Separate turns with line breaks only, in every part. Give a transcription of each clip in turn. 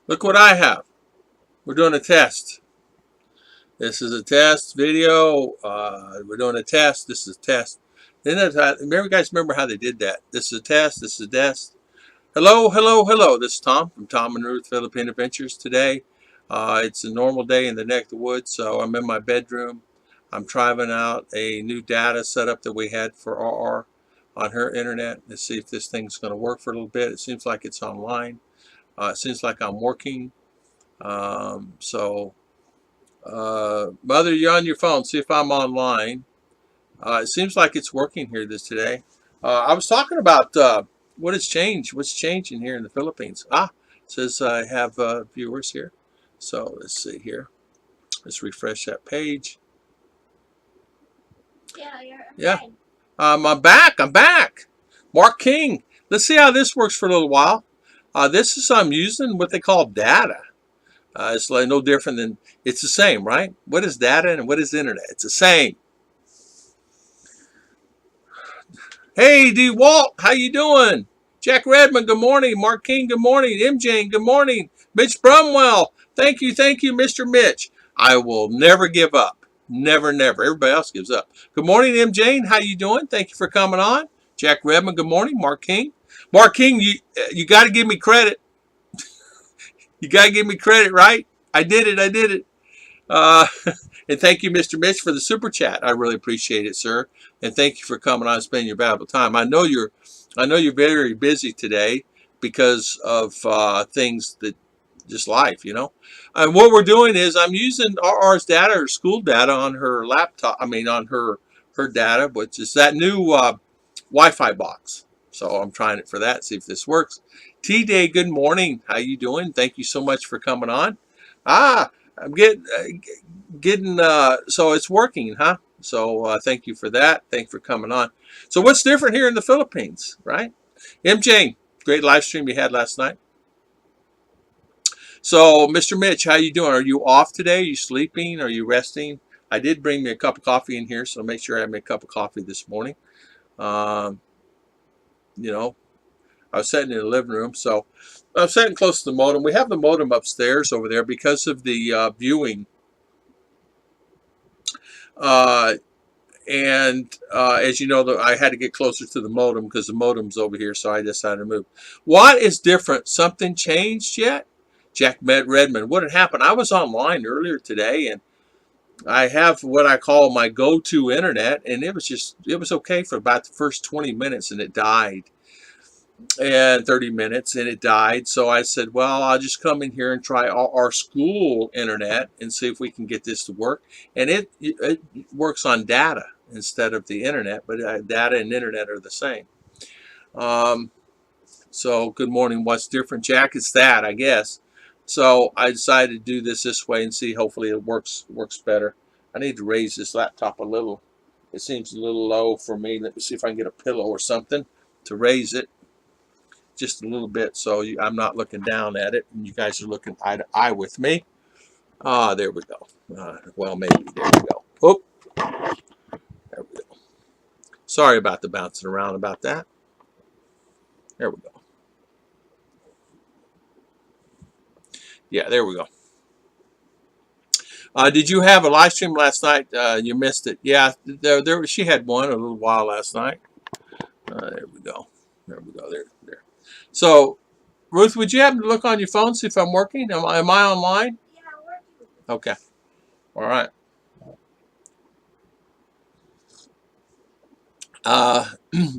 Look what I have. We're doing a test. This is a test video. We're doing a test. This is a test. Remember, guys, remember how they did that? This is a test. This is a test. Hello, hello, hello. This is Tom from Tom and Ruth Philippine Adventures. Today, it's a normal day in the neck of the woods, so I'm in my bedroom. I'm trying out a new data setup that we had for RR on her internet. Let's see if this thing's going to work for a little bit. It seems like it's online. It seems like I'm working. Mother, you're on your phone. See if I'm online. It seems like it's working here today. I was talking about what has changed. What's changing here in the Philippines? It says I have viewers here. So let's see here. Let's refresh that page. Yeah. I'm back. I'm back. Mark King. Let's see how this works for a little while. This is I'm using what they call data. It's like no different than, it's the same, right? What is data and what is internet? It's the same. Hey, D. Walt, how you doing? Jack Redmond, good morning. Mark King, good morning. M. Jane, good morning. Mitch Brumwell, thank you, Mr. Mitch. I will never give up. Never, never. Everybody else gives up. Good morning, M. Jane. How you doing? Thank you for coming on. Jack Redmond, good morning. Mark King. Mark King, you got to give me credit. You got to give me credit, right? I did it. I did it. And thank you, Mr. Mitch, for the super chat. I really appreciate it, sir. And thank you for coming on and spending your valuable time. I know you're very busy today because of things that just life, you know. And what we're doing is I'm using RR's data, or school data, on her laptop. I mean, on her data, which is that new Wi-Fi box. So I'm trying it for that. See if this works. T-Day, good morning. How you doing? Thank you so much for coming on. I'm getting so it's working, huh? So thank you for that. Thank you for coming on. So what's different here in the Philippines, right? MJ, great live stream you had last night. So Mr. Mitch, how you doing? Are you off today? Are you sleeping? Are you resting? I did bring me a cup of coffee in here, so make sure I have me a cup of coffee this morning. You know, I was sitting in the living room, so I'm sitting close to the modem. We have the modem upstairs over there because of the viewing. As you know, I had to get closer to the modem because the modem's over here, so I decided to move. What is different? Something changed yet? Jack Redmond, what had happened? I was online earlier today, and I have what I call my go-to internet, and it was okay for about the first 20 minutes, and it died. And 30 minutes, and it died. So I said, well, I'll just come in here and try our school internet and see if we can get this to work. And it works on data instead of the internet, but data and internet are the same. So good morning. What's different, Jack? It's that, I guess. So I decided to do this way and see. Hopefully it works better. I need to raise this laptop a little. It seems a little low for me. Let me see if I can get a pillow or something to raise it just a little bit, so I'm not looking down at it, and you guys are looking eye to eye with me. There we go. Well, maybe. There we go. Oh, there we go. Sorry about the bouncing around about that. There we go. Yeah, there we go. Did you have a live stream last night? You missed it. Yeah, she had one a little while last night. There we go. There we go. There. So, Ruth, would you happen to look on your phone, see if I'm working? Am I online?
Yeah, I'm working.
Okay. All right.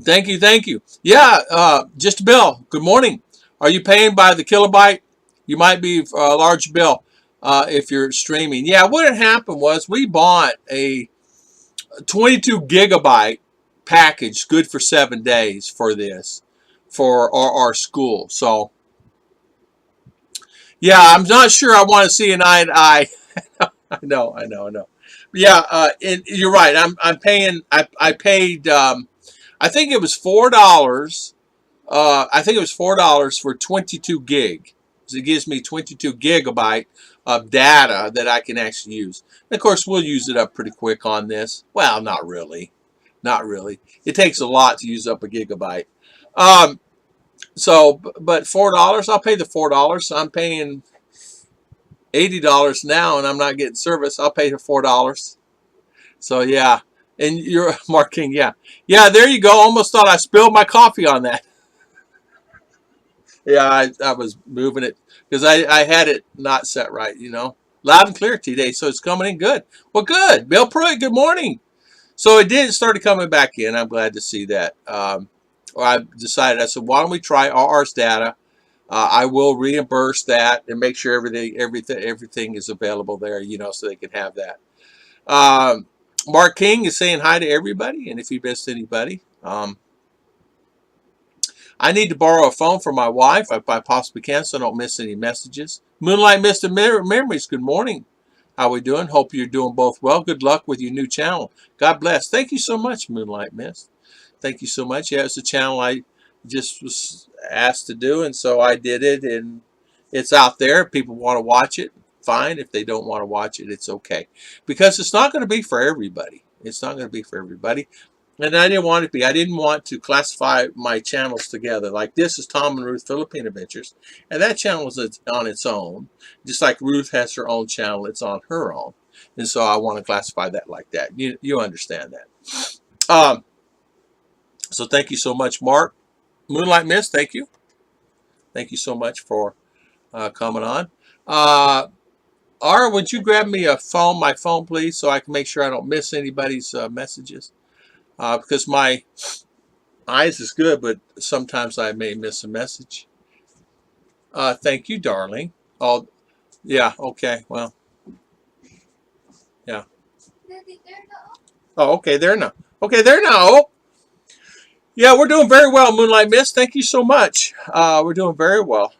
Thank you. Yeah, just a bill. Good morning. Are you paying by the kilobyte? You might be a large bill if you're streaming. Yeah, what had happened was we bought a 22 gigabyte package, good for 7 days for this, for our school. So, yeah, I'm not sure I want to see an eye to eye. I know. Yeah, and you're right. I'm paying. I paid. I think it was $4. I think it was $4 for 22 gig. So it gives me 22 gigabyte of data that I can actually use. And of course, we'll use it up pretty quick on this. Well, not really. Not really. It takes a lot to use up a gigabyte. So, but $4, I'll pay the $4. I'm paying $80 now, and I'm not getting service. I'll pay her $4. So yeah, and you're Mark King. Yeah, yeah. There you go. Almost thought I spilled my coffee on that. Yeah, I was moving it because I had it not set right. Loud and clear today, so it's coming in good. Well, good. Bill Pruitt, good morning. So it did started coming back in. I'm glad to see that. I decided. I said, why don't we try RR's data? I will reimburse that and make sure everything is available there, so they can have that. Mark King is saying hi to everybody, and if you missed anybody, I need to borrow a phone for my wife if I possibly can, so I don't miss any messages. Moonlight Mist and Memories, good morning. How we doing? Hope you're doing both well. Good luck with your new channel. God bless. Thank you so much, Moonlight Mist. Thank you so much. Yeah, it's a channel I just was asked to do, and so I did it, and it's out there. If people want to watch it, fine. If they don't want to watch it, it's okay. Because it's not going to be for everybody. It's not going to be for everybody. And I didn't want it to be. I didn't want to classify my channels together. Like this is Tom and Ruth Philippine Adventures. And that channel is on its own. Just like Ruth has her own channel, it's on her own. And so I want to classify that like that. You understand that. So thank you so much, Mark. Moonlight Mist, thank you. Thank you so much for coming on. Ara, would you grab me my phone, please, so I can make sure I don't miss anybody's messages? Because my eyes is good, but sometimes I may miss a message. Thank you, darling. Oh, yeah, okay, well, yeah. Oh, okay, there now. Okay, there now. Oh. Yeah, we're doing very well, Moonlight Mist. Thank you so much. We're doing very well.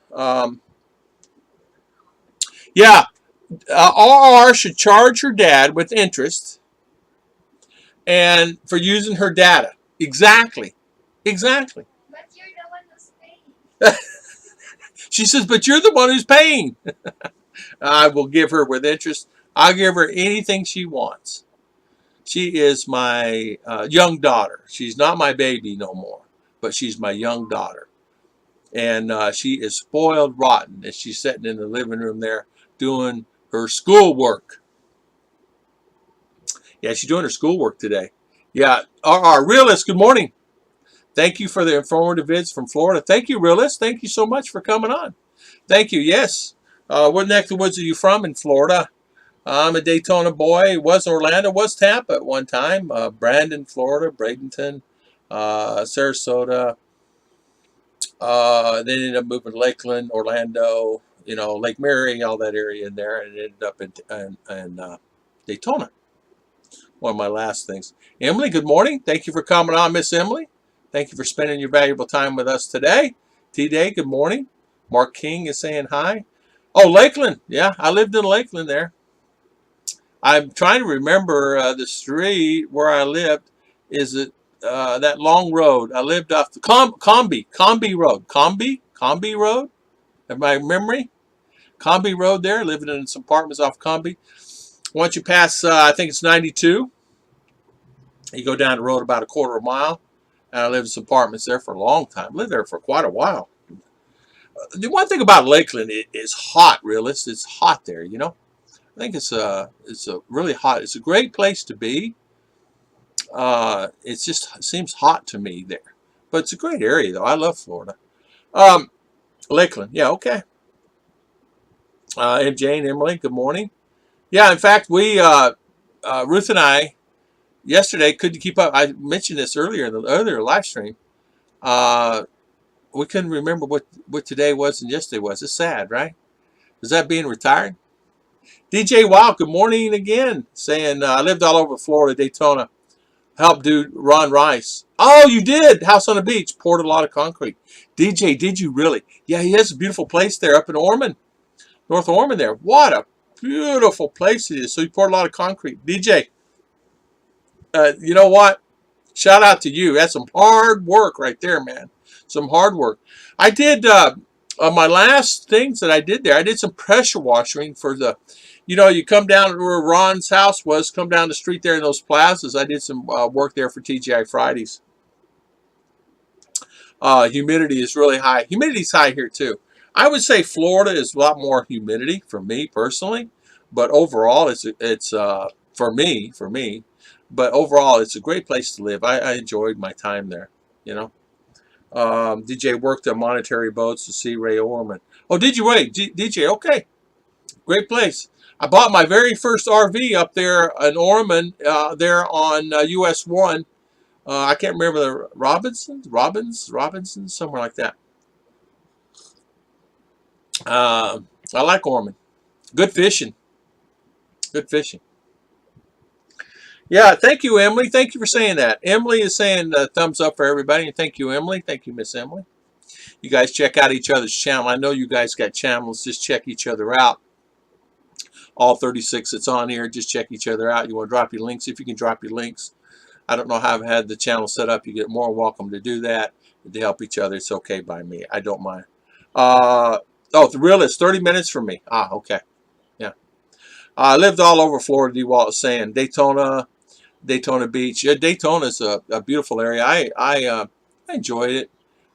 Yeah, RR should charge her dad with interest and for using her data. Exactly. Exactly.
But you're the one who's paying.
She says, but you're the one who's paying. I will give her with interest. I'll give her anything she wants. She is my young daughter. She's not my baby no more, but she's my young daughter. And she is spoiled rotten as she's sitting in the living room there doing her schoolwork. Yeah, she's doing her schoolwork today. Yeah, our Realist, good morning. Thank you for the informative vids from Florida. Thank you, Realist. Thank you so much for coming on. Thank you. Yes. What neck of the woods are you from in Florida? I'm a Daytona boy. Was Orlando. Was Tampa at one time. Brandon, Florida. Bradenton. Sarasota. Then ended up moving to Lakeland, Orlando. Lake Mary, all that area in there. And ended up in Daytona. One of my last things. Emily, good morning. Thank you for coming on, Miss Emily. Thank you for spending your valuable time with us today. T-Day, good morning. Mark King is saying hi. Oh, Lakeland. Yeah, I lived in Lakeland there. I'm trying to remember the street where I lived. Is it that long road? I lived off the Combi Road. Combi Road? Have my memory? Combi Road there. Living in some apartments off Combi. Once you pass, I think it's 92, you go down the road about a quarter of a mile. And I lived in some apartments there for a long time. Lived there for quite a while. The one thing about Lakeland is hot, Realist. It's hot there, I think it's a really hot. It's a great place to be. It just seems hot to me there. But it's a great area, though. I love Florida. Lakeland. Yeah, okay. MJ and Emily, good morning. Yeah, in fact, we, Ruth and I, yesterday couldn't keep up. I mentioned this earlier in the earlier live stream. We couldn't remember what today was and yesterday was. It's sad, right? Is that being retired? DJ Wow, good morning again. Saying I lived all over Florida, Daytona. Helped do Ron Rice. Oh, you did. House on the beach. Poured a lot of concrete. DJ, did you really? Yeah, he has a beautiful place there up in Ormond. North Ormond there. What a beautiful place it is. So you poured a lot of concrete. DJ, you know what? Shout out to you. That's some hard work right there, man. Some hard work. I did, my last things that I did there, I did some pressure washing for the, you come down to where Ron's house was, come down the street there in those plazas. I did some work there for TGI Fridays. Humidity is really high. Humidity's high here too. I would say Florida is a lot more humidity for me personally, but overall it's for me. But overall, it's a great place to live. I enjoyed my time there. You know, DJ worked on monetary boats to see Ray Orman. Oh, did you wait, DJ? Okay, great place. I bought my very first RV up there in Orman, there on US One. I can't remember the Robinsons, somewhere like that. Uh, I like Orman. Good fishing. Good fishing. Yeah, thank you, Emily. Thank you for saying that. Emily is saying thumbs up for everybody. And thank you, Emily. Thank you, Miss Emily. You guys check out each other's channel. I know you guys got channels. Just check each other out. All 36 that's on here, just check each other out. You want to drop your links? If you can drop your links. I don't know how I've had the channel set up. You get more welcome to do that. To help each other, it's okay by me. I don't mind. Oh, the real is 30 minutes from me. Ah, okay. Yeah. I lived all over Florida, D-Walt is saying. Daytona Beach. Yeah, Daytona is a beautiful area. I enjoyed it.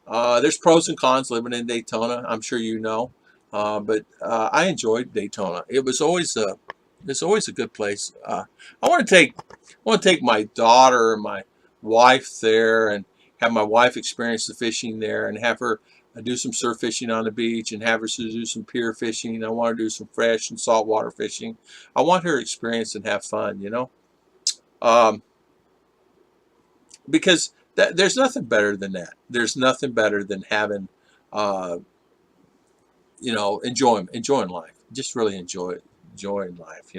There's pros and cons living in Daytona. I'm sure you know, but I enjoyed Daytona. It's always a good place. I want to take my daughter and my wife there and have my wife experience the fishing there and have her do some surf fishing on the beach and have her do some pier fishing. I want to do some fresh and saltwater fishing. I want her to experience and have fun, you know. Um, because there's nothing better than that. There's nothing better than having, uh, enjoying life. Just really enjoying life.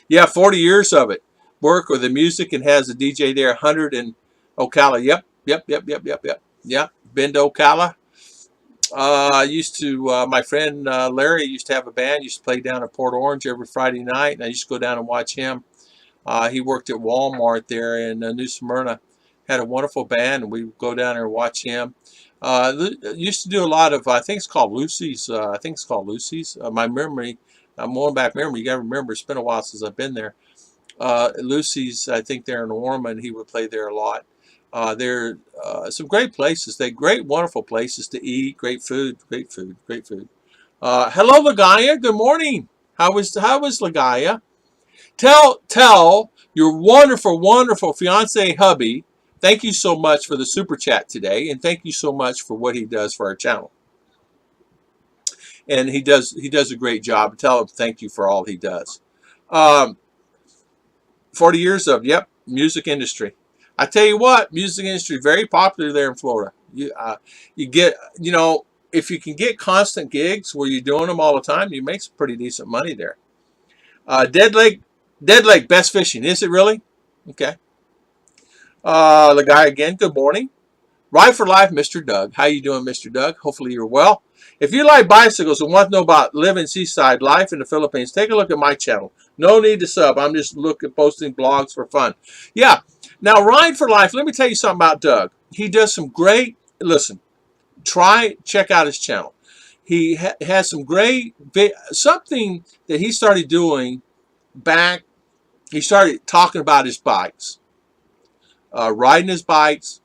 Yeah, 40 years of it. Work with the music and has a DJ there. 100 in Ocala. Yep. Yeah, been to Ocala. I used to. My friend Larry used to have a band. Used to play down at Port Orange every Friday night, and I used to go down and watch him. He worked at Walmart there in New Smyrna. Had a wonderful band, and we would go down there and watch him. Used to do a lot of, I think it's called Lucy's. My memory, I'm going back memory. You got to remember, it's been a while since I've been there. Lucy's, I think they're in Ormond. He would play there a lot. There are some great places. They're great, wonderful places to eat. Great food. Hello, Lagaya. Good morning. How was Lagaya? Tell your wonderful fiance hubby, thank you so much for the super chat today, and thank you so much for what he does for our channel. And he does a great job. Tell him thank you for all he does. 40 years of music industry. I tell you what, music industry very popular there in Florida. You get if you can get constant gigs where you're doing them all the time, you make some pretty decent money there. Dead Lake, best fishing. Is it really? Okay. The guy again, good morning. Ride for Life, Mr. Doug. How you doing, Mr. Doug? Hopefully you're well. If you like bicycles and want to know about living seaside life in the Philippines, take a look at my channel. No need to sub. I'm just posting blogs for fun. Yeah. Now, Ride for Life, let me tell you something about Doug. He does some great, listen, check out his channel. He has some great, something that he started doing back. He started talking about his bikes, riding his bikes,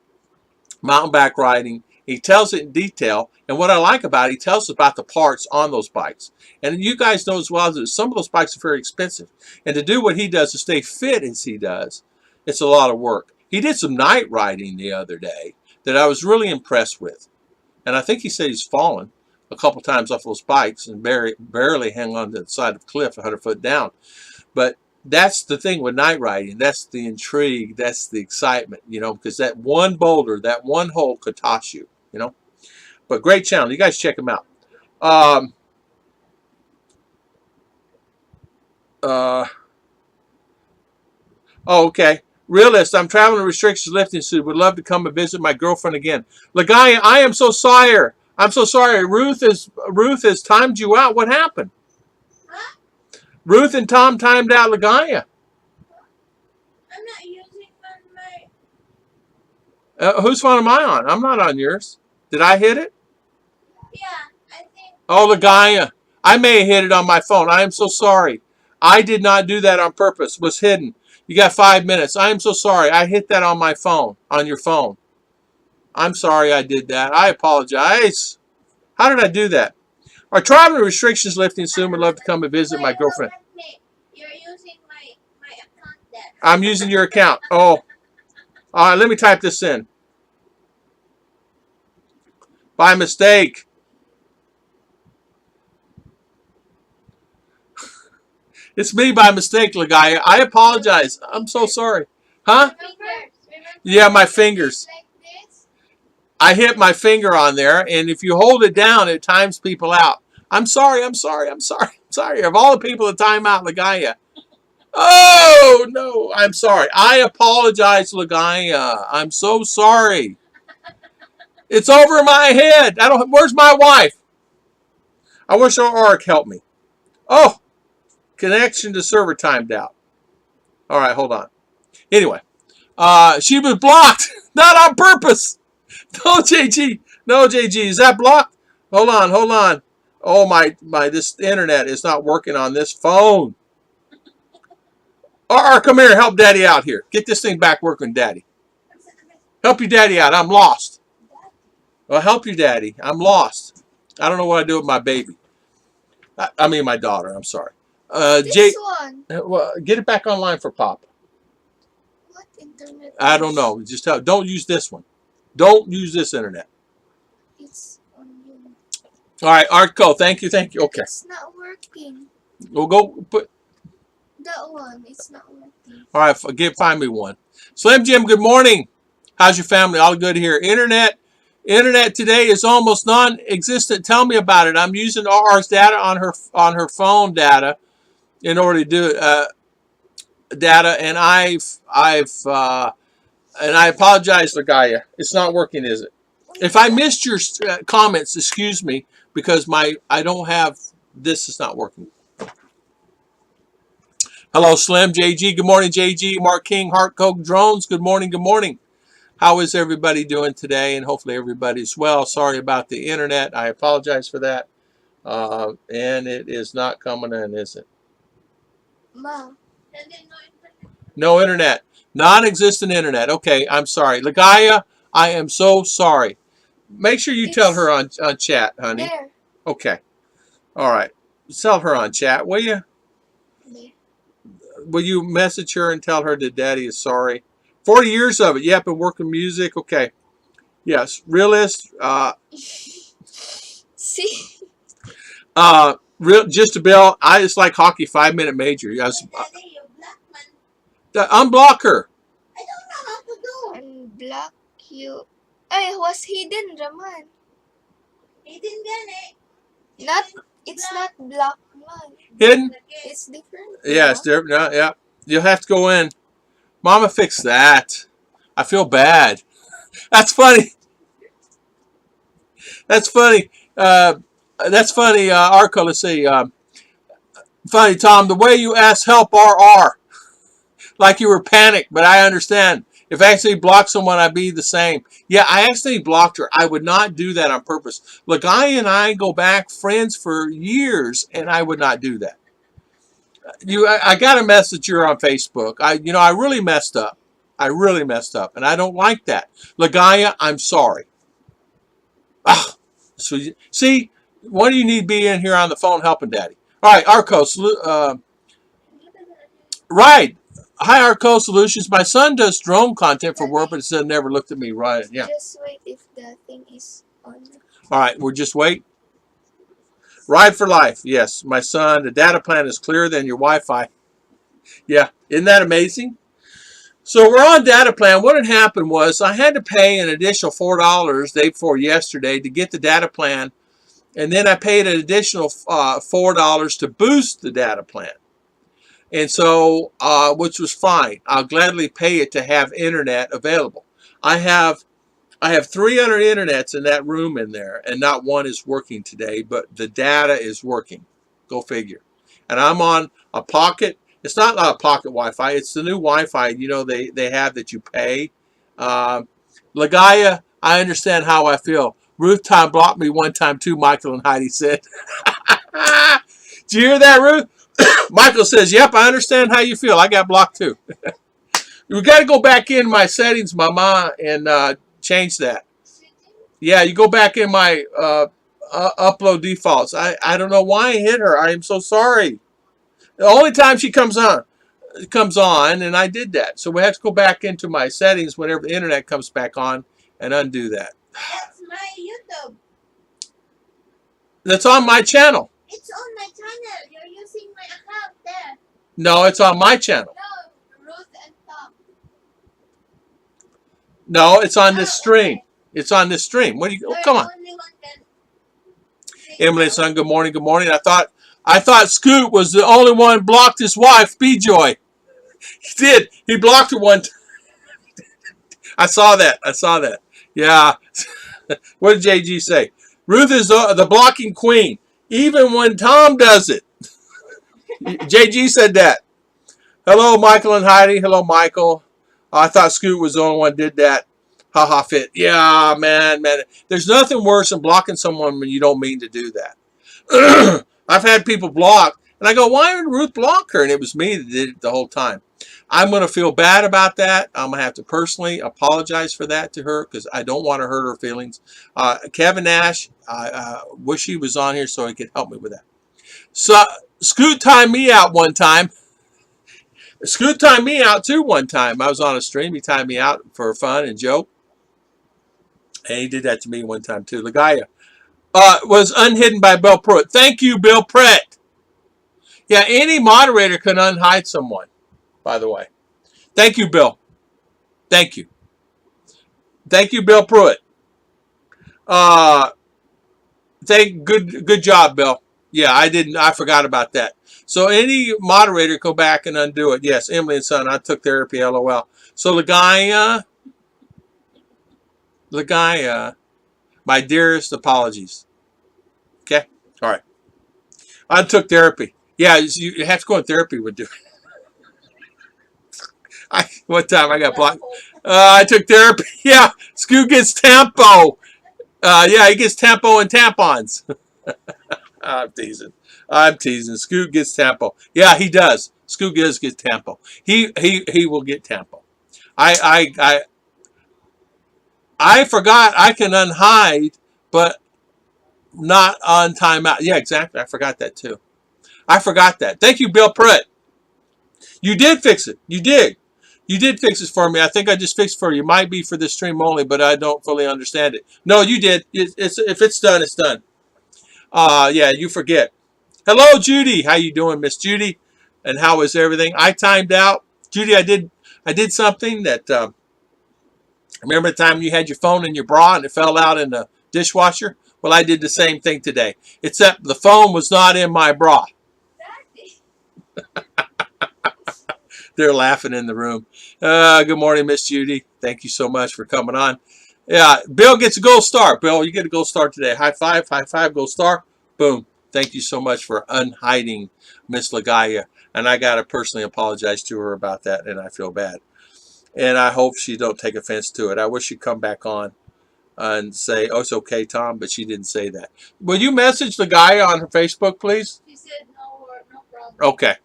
mountain bike riding. He tells it in detail, and what I like about it, he tells us about the parts on those bikes. And you guys know as well that some of those bikes are very expensive. And to do what he does, to stay fit as he does, it's a lot of work. He did some night riding the other day that I was really impressed with. And I think he said he's fallen a couple times off those bikes and barely hang on to the side of the cliff 100 foot down. But that's the thing with night riding. That's the intrigue. That's the excitement, because that one boulder, that one hole could toss you, But great channel. You guys check him out. Okay. Realist, I'm traveling restrictions lifting suit. Would love to come and visit my girlfriend again. Lagaya, I am so sorry. I'm so sorry. Ruth has timed you out. What happened?
Huh?
Ruth and Tom timed out Lagaya.
I'm not using my.
Whose phone am I on? I'm not on yours. Did I hit it?
Yeah, I think.
Oh, Lagaya. I may have hit it on my phone. I am so sorry. I did not do that on purpose. It was hidden. You got 5 minutes. I am so sorry. I hit that on my phone, on your phone. I'm sorry I did that. I apologize. How did I do that? Are travel restrictions lifting soon? Would love to come and visit my girlfriend.
You're using my account there.
I'm using your account. Oh, all right. Let me type this in. By mistake. It's me by mistake, Lagaya. I apologize. I'm so sorry. Huh? Yeah, my fingers. I hit my finger on there, and if you hold it down, it times people out. I'm sorry. I'm sorry. I'm sorry. I'm sorry. Of all the people to time out, Lagaya. Oh, no. I'm sorry. I apologize, Lagaya. I'm so sorry. It's over my head. Where's my wife? I wish our ARC helped me. Oh, connection to server timed out. All right, hold on. Anyway, she was blocked, not on purpose. No, JG. No, JG. Is that blocked? Hold on. Oh, my, this internet is not working on this phone. Or come here, help Daddy out here. Get this thing back working, Daddy. Help your Daddy out. I'm lost. Well, help you, Daddy. I'm lost. I don't know what I do with my baby. I mean, my daughter. I'm sorry.
This one.
Well, get it back online for Pop.
What internet?
I don't know. Just don't use this one. Don't use this internet.
It's on you.
All right, Artco. Thank you. Okay.
It's not working.
We'll go put.
That one. It's not working.
All right, find me one. Slim Jim. Good morning. How's your family? All good here. Internet today is almost non-existent. Tell me about it. I'm using RR's data on her phone data in order to do data, and and I apologize, Lagaya. It's not working, is it? If I missed your comments, excuse me, because I don't have this. Is not working. Hello, Slim, JG. Good morning, JG. Mark King, Heart Coke Drones. Good morning. Good morning. How is everybody doing today? And hopefully everybody's well. Sorry about the internet. I apologize for that. And it is not coming in, is it?
Ma.
No internet. Non-existent internet. Okay, I'm sorry. Lagaya, I am so sorry. Make sure you tell her on chat, honey.
There.
Okay. All right. Tell her on chat, will you?
There.
Will you message her and tell her that Daddy is sorry? 40 years of it. Yep, been working music. Okay. Yes. Realist.
See?
Just a bill. I just like hockey 5-minute major. Yes. Unblock her.
I don't know how to do.
Unblock you. Ay, was hidden, Raman.
Hidden gan eh.
Not. It's not block, man.
Hidden?
It's different.
Yeah, it's different. No, yeah. You'll have to go in. Mama fixed that. I feel bad. That's funny. That's funny. That's funny, Arco. Let's see. Funny, Tom. The way you asked help RR. Like you were panicked, but I understand. If I actually blocked someone, I'd be the same. Yeah, I actually blocked her. I would not do that on purpose. Look, and I go back friends for years, and I would not do that. I got a message here on Facebook. I really messed up. I really messed up, and I don't like that. Lagaya, I'm sorry. So see, why do you need to be in here on the phone helping Daddy? All right, Arcos. Right. Hi, Arco Solutions. My son does drone content for work, but it never looked at me. Right. Yeah.
Just wait if the thing is on.
All right. We'll just wait. Ride for life. Yes. My son, the data plan is clearer than your Wi-Fi. Yeah. Isn't that amazing? So we're on data plan. What had happened was I had to pay an additional $4 day before yesterday to get the data plan. And then I paid an additional $4 to boost the data plan. And so, which was fine. I'll gladly pay it to have internet available. I have 300 internets in that room in there, and not one is working today, but the data is working. Go figure. And I'm on a pocket. It's not a pocket Wi-Fi. It's the new Wi-Fi, they have that you pay. Lagaya, I understand how I feel. Ruth time blocked me one time too, Michael and Heidi said. Did you hear that, Ruth? Michael says, yep, I understand how you feel. I got blocked too. We got to go back in my settings, Mama, and change that. Yeah, you go back in my upload defaults. I don't know why I hit her. I am so sorry. The only time she comes on, and I did that. So we have to go back into my settings whenever the internet comes back on and undo that.
That's my YouTube.
That's on my channel.
It's on my channel. You're using my account there.
No, it's on my channel.
No, Ruth and Tom.
No, it's on this stream. It's on this stream. What do you? Oh, come on.
Only one can
Emily, son, good morning, good morning. I thought Scoot was the only one blocked his wife, B-Joy. He did. He blocked her one time. I saw that. Yeah. What did JG say? Ruth is the blocking queen, even when Tom does it. JG said that. Hello, Michael and Heidi. Hello, Michael. I thought Scoot was the only one who did that. Ha fit. Yeah, man. There's nothing worse than blocking someone when you don't mean to do that. I've had people block, and I go, why did Ruth block her? And it was me that did it the whole time. I'm going to feel bad about that. I'm going to have to personally apologize for that to her because I don't want to hurt her feelings. Kevin Nash, I wish he was on here so he could help me with that. So Scoot timed me out one time. Scoot timed me out too one time. I was on a stream. He timed me out for fun and joke. And he did that to me one time too. Lagaya was unhidden by Bill Pruitt. Thank you, Bill Pruitt. Yeah, any moderator can unhide someone, by the way. Thank you, Bill. Thank you. Thank you, Bill Pruitt. Good job, Bill. Yeah, I forgot about that. So any moderator go back and undo it. Yes, Emily and son, I took therapy, LOL. So Lagaya, my dearest apologies. Okay? All right. I took therapy. Yeah, you have to go in therapy with you. One time I got blocked. I took therapy. Yeah, Scoot gets Tampo. Yeah, he gets Tampo and tampons. I'm teasing. Scoot gets Tampo. Yeah, he does. Scoot does get Tampo. He will get Tampo. I forgot I can unhide, but not on timeout. Yeah, exactly. I forgot that too. I forgot that. Thank you, Bill Pruitt. You did fix it. You did. You did fix it for me. I think I just fixed it for you. It might be for this stream only, but I don't fully understand it. No, you did. If it's done, it's done. Yeah, you forget. Hello, Judy. How you doing, Miss Judy? And how is everything? I timed out. Judy, I did something that remember the time you had your phone in your bra and it fell out in the dishwasher? Well, I did the same thing today, except the phone was not in my bra. They're laughing in the room. Good morning, Miss Judy. Thank you so much for coming on. Yeah, Bill gets a gold star. Bill, you get a gold star today. High five, gold star. Boom. Thank you so much for unhiding Miss Lagaya. And I got to personally apologize to her about that, and I feel bad. And I hope she don't take offense to it. I wish she'd come back on and say, oh, it's okay, Tom, but she didn't say that. Will you message the guy on her Facebook, please?
She said no problem.
Okay.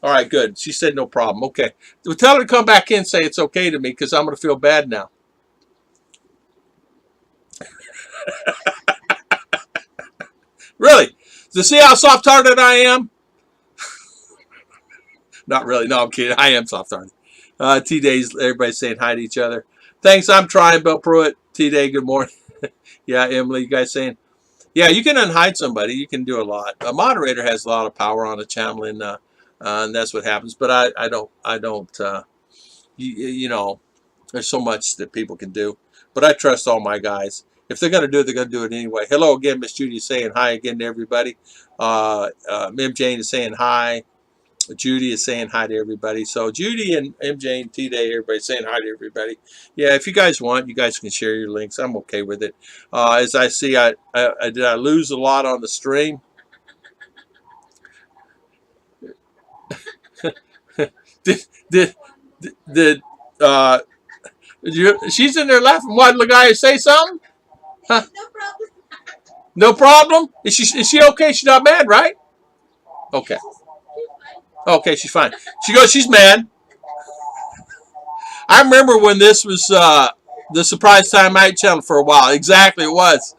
All right, good. She said no problem. Okay. Well, tell her to come back in and say it's okay to me because I'm going to feel bad now. Really? To see how soft-hearted I am? Not really. No, I'm kidding. I am soft-hearted. T-Days, everybody's saying hi to each other. Thanks. I'm trying, Bill Pruitt. T-Day, good morning. Yeah, Emily, you guys saying? Yeah, you can unhide somebody. You can do a lot. A moderator has a lot of power on a channel, and that's what happens. But I don't. You know, there's so much that people can do. But I trust all my guys. If they're going to do it, they're going to do it anyway. Hello again, Miss Judy saying hi again to everybody. MJ is saying hi. Judy is saying hi to everybody. So Judy and MJ and T-Day, everybody saying hi to everybody. Yeah, if you guys want, you guys can share your links. I'm okay with it. As I see, did I lose a lot on the stream? She's in there laughing. What, the guy say something? Huh?
No problem.
No problem? Is she okay? She's not mad, right? Okay. Okay, she's fine. She goes, she's mad. I remember when this was the surprise time out channel for a while. Exactly, it was.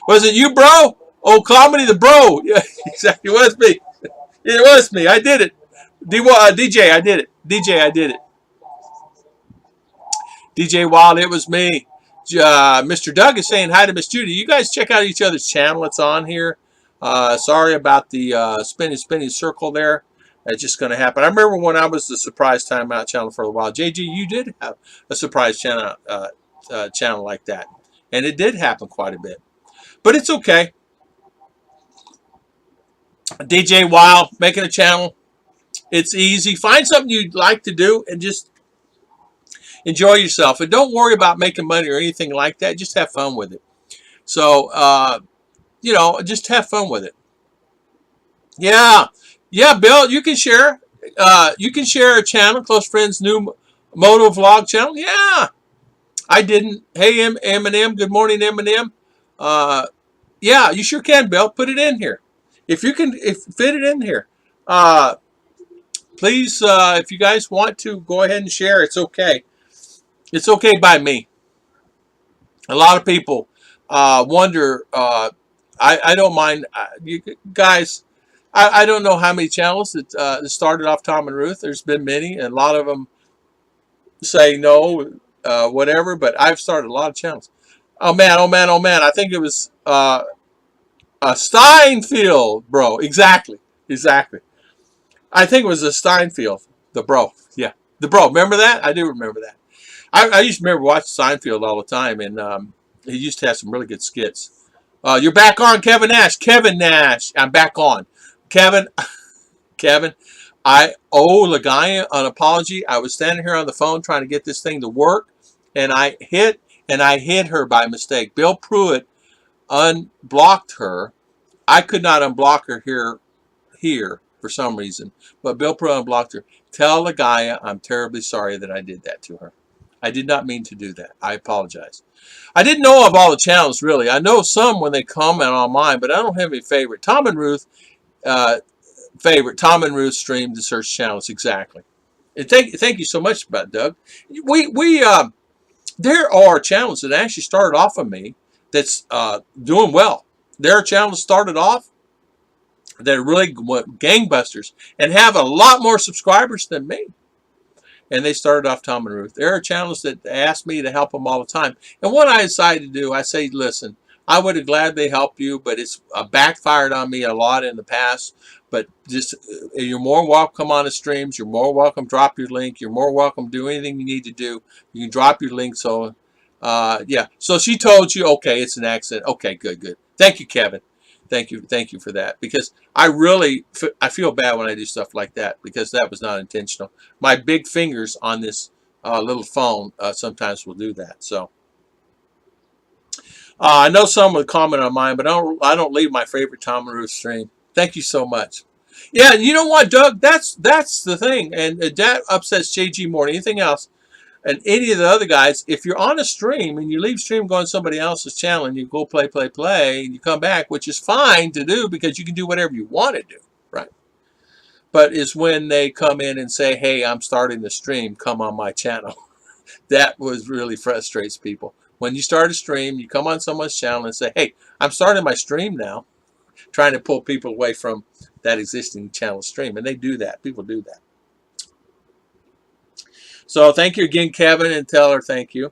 Was it you, bro? Oh, Comedy the Bro. Yeah, exactly. It was me. It was me. I did it. DJ, I did it. DJ, I did it. DJ Wild, it was me. Mr. Doug is saying hi to Miss Judy. You guys check out each other's channel. It's on here. Sorry about the spinning circle there. It's just going to happen. I remember when I was the surprise timeout channel for a while. JG, you did have a surprise channel like that. And it did happen quite a bit. But it's okay. DJ Wild, making a channel. It's easy. Find something you'd like to do and just enjoy yourself. And don't worry about making money or anything like that. Just have fun with it. So, just have fun with it. Yeah. Yeah, Bill, you can share. You can share a channel, Close Friends New Moto Vlog channel. Yeah. I didn't. Hey, Eminem. Good morning, Eminem. Yeah, you sure can, Bill. Put it in here. If you can fit it in here. Please, if you guys want to, go ahead and share. It's okay. It's okay by me. A lot of people wonder. I don't mind. You guys, I don't know how many channels that started off Tom and Ruth. There's been many, and a lot of them say no, whatever. But I've started a lot of channels. Oh man, oh man, oh man. I think it was Steinfield, bro. Exactly. I think it was a Steinfield, the bro. Yeah, the bro. Remember that? I do remember that. I used to remember watching Seinfeld all the time, and he used to have some really good skits. You're back on, Kevin Nash. Kevin Nash, I'm back on. Kevin, I owe Lagaya an apology. I was standing here on the phone trying to get this thing to work, and I hit her by mistake. Bill Pruitt unblocked her. I could not unblock her here for some reason, but Bill Pruitt unblocked her. Tell Lagaya I'm terribly sorry that I did that to her. I did not mean to do that. I apologize. I didn't know of all the channels, really. I know some when they comment on mine, but I don't have any favorite. Tom and Ruth, favorite. Tom and Ruth stream the search channels, exactly. And thank you so much about Doug. There are channels that actually started off of me that's doing well. There are channels started off that really went gangbusters and have a lot more subscribers than me. And they started off Tom and Ruth. There are channels that ask me to help them all the time. And what I decided to do, I say, listen, I would have gladly helped you, but it's backfired on me a lot in the past. But just you're more welcome on the streams. You're more welcome. Drop your link. You're more welcome. Do anything you need to do. You can drop your link. So, yeah. So she told you, okay, it's an accident. Okay, good. Thank you, Kevin. Thank you for that, because I feel bad when I do stuff like that, because that was not intentional. My big fingers on this little phone sometimes will do that. So I know some would comment on mine, but I don't leave my favorite Tom and Ruth stream. Thank you so much. Yeah, and you know what, Doug? That's the thing, and that upsets JG more than anything else. And any of the other guys, if you're on a stream and you leave stream going to somebody else's channel and you go play, and you come back, which is fine to do because you can do whatever you want to do, right? But it's when they come in and say, hey, I'm starting the stream, come on my channel. That really frustrates people. When you start a stream, you come on someone's channel and say, hey, I'm starting my stream now, trying to pull people away from that existing channel stream. And they do that. People do that. So thank you again, Kevin, and tell her thank you.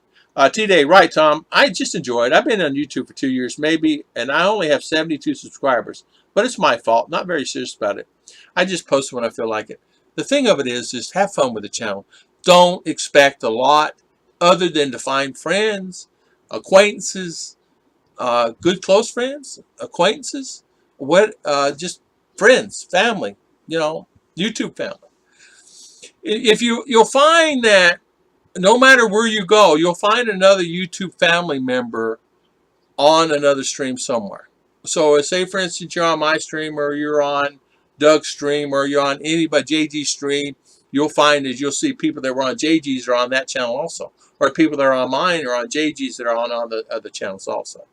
T-Day, right, Tom. I just enjoy it. I've been on YouTube for 2 years, maybe, and I only have 72 subscribers. But it's my fault. Not very serious about it. I just post when I feel like it. The thing of it is just have fun with the channel. Don't expect a lot other than to find friends, acquaintances, good close friends, acquaintances, just friends, family, YouTube family. If you'll find that no matter where you go, you'll find another YouTube family member on another stream somewhere. So say, for instance, you're on my stream, or you're on Doug's stream, or you're on JG's stream, you'll see people that were on JG's are on that channel also. Or people that are on mine are on JG's that are on the other channels also.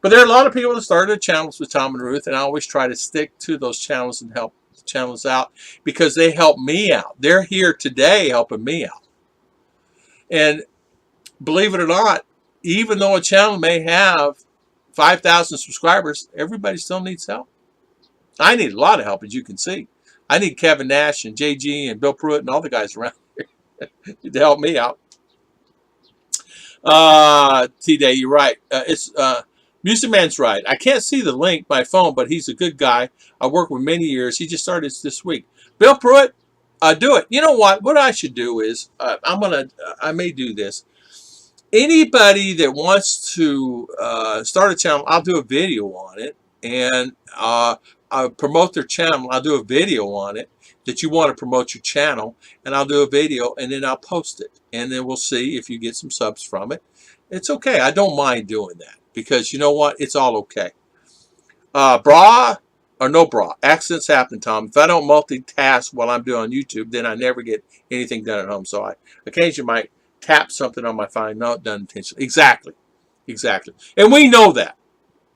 But there are a lot of people that started channels with Tom and Ruth, and I always try to stick to those channels and help channels out because they help me out. They're here today helping me out. And believe it or not, even though a channel may have 5,000 subscribers, everybody still needs help. I need a lot of help, as you can see. I need Kevin Nash and JG and Bill Pruitt and all the guys around here to help me out. T-Day, you're right. It's Music Man's right. I can't see the link by phone, but he's a good guy. I worked with many years. He just started this week. Bill Pruitt, do it. You know what? What I should do is I may do this. Anybody that wants to start a channel, I'll do a video on it, and I'll promote their channel. I'll do a video on it that you want to promote your channel, and I'll do a video, and then I'll post it, and then we'll see if you get some subs from it. It's okay. I don't mind doing that because you know what? It's all okay. Bra or no bra. Accidents happen, Tom. If I don't multitask while I'm doing YouTube, then I never get anything done at home. So I occasionally might tap something on my phone. No, done intentionally. Exactly. Exactly. And we know that.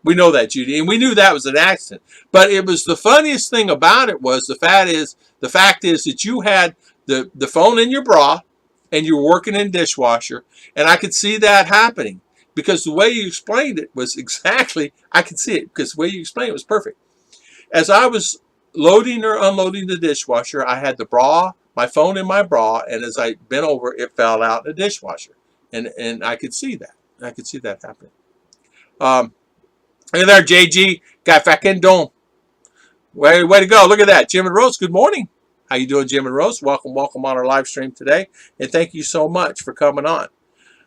We know that, Judy. And we knew that was an accident. But it was the funniest thing about it was the fact is that you had the phone in your bra and you were working in dishwasher. And I could see that happening because the way you explained it was exactly, I could see it because the way you explained it was perfect. As I was loading or unloading the dishwasher, I had the bra, my phone in my bra, and as I bent over, it fell out in the dishwasher. And I could see that. I could see that happening. Look at there, JG. Got fucking dome. Way to go. Look at that. Jim and Rose, good morning. How you doing, Jim and Rose? Welcome on our live stream today. And thank you so much for coming on.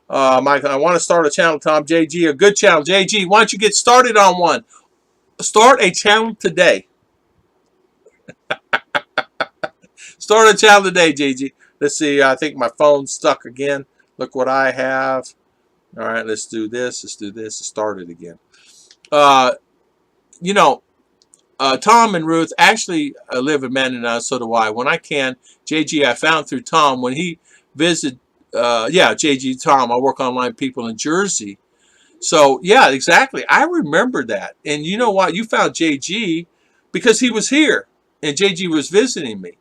Mike, I want to start a channel, Tom. JG, a good channel. JG, why don't you get started on one? Start a channel today. Start a channel today, JG. Let's see. I think my phone's stuck again. Look what I have. All right, let's do this. Let's do this. Start it again. You know, Tom and Ruth actually live in Mindinao, so do I. When I can, JG, I found through Tom when he visited, yeah, JG, Tom, I work online people in Jersey. So, yeah, exactly. I remember that. And you know what? You found JG because he was here and JG was visiting me.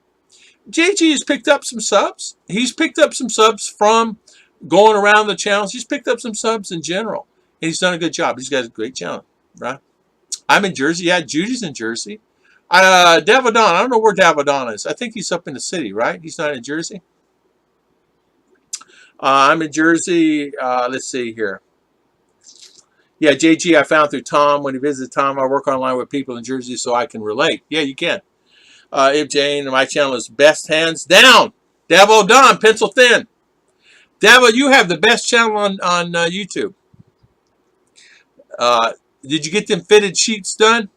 JG has picked up some subs. He's picked up some subs from going around the channels. He's picked up some subs in general. And he's done a good job. He's got a great channel, right? I'm in Jersey. Yeah, Judy's in Jersey. Davadon, I don't know where Davadon is. I think he's up in the city, right? He's not in Jersey. I'm in Jersey. Let's see here. Yeah, JG, I found through Tom. When he visited Tom, I work online with people in Jersey so I can relate. Yeah, you can. If Jane, my channel is best hands down. Davo Don, pencil thin. Davo, you have the best channel on YouTube. Did you get them fitted sheets done?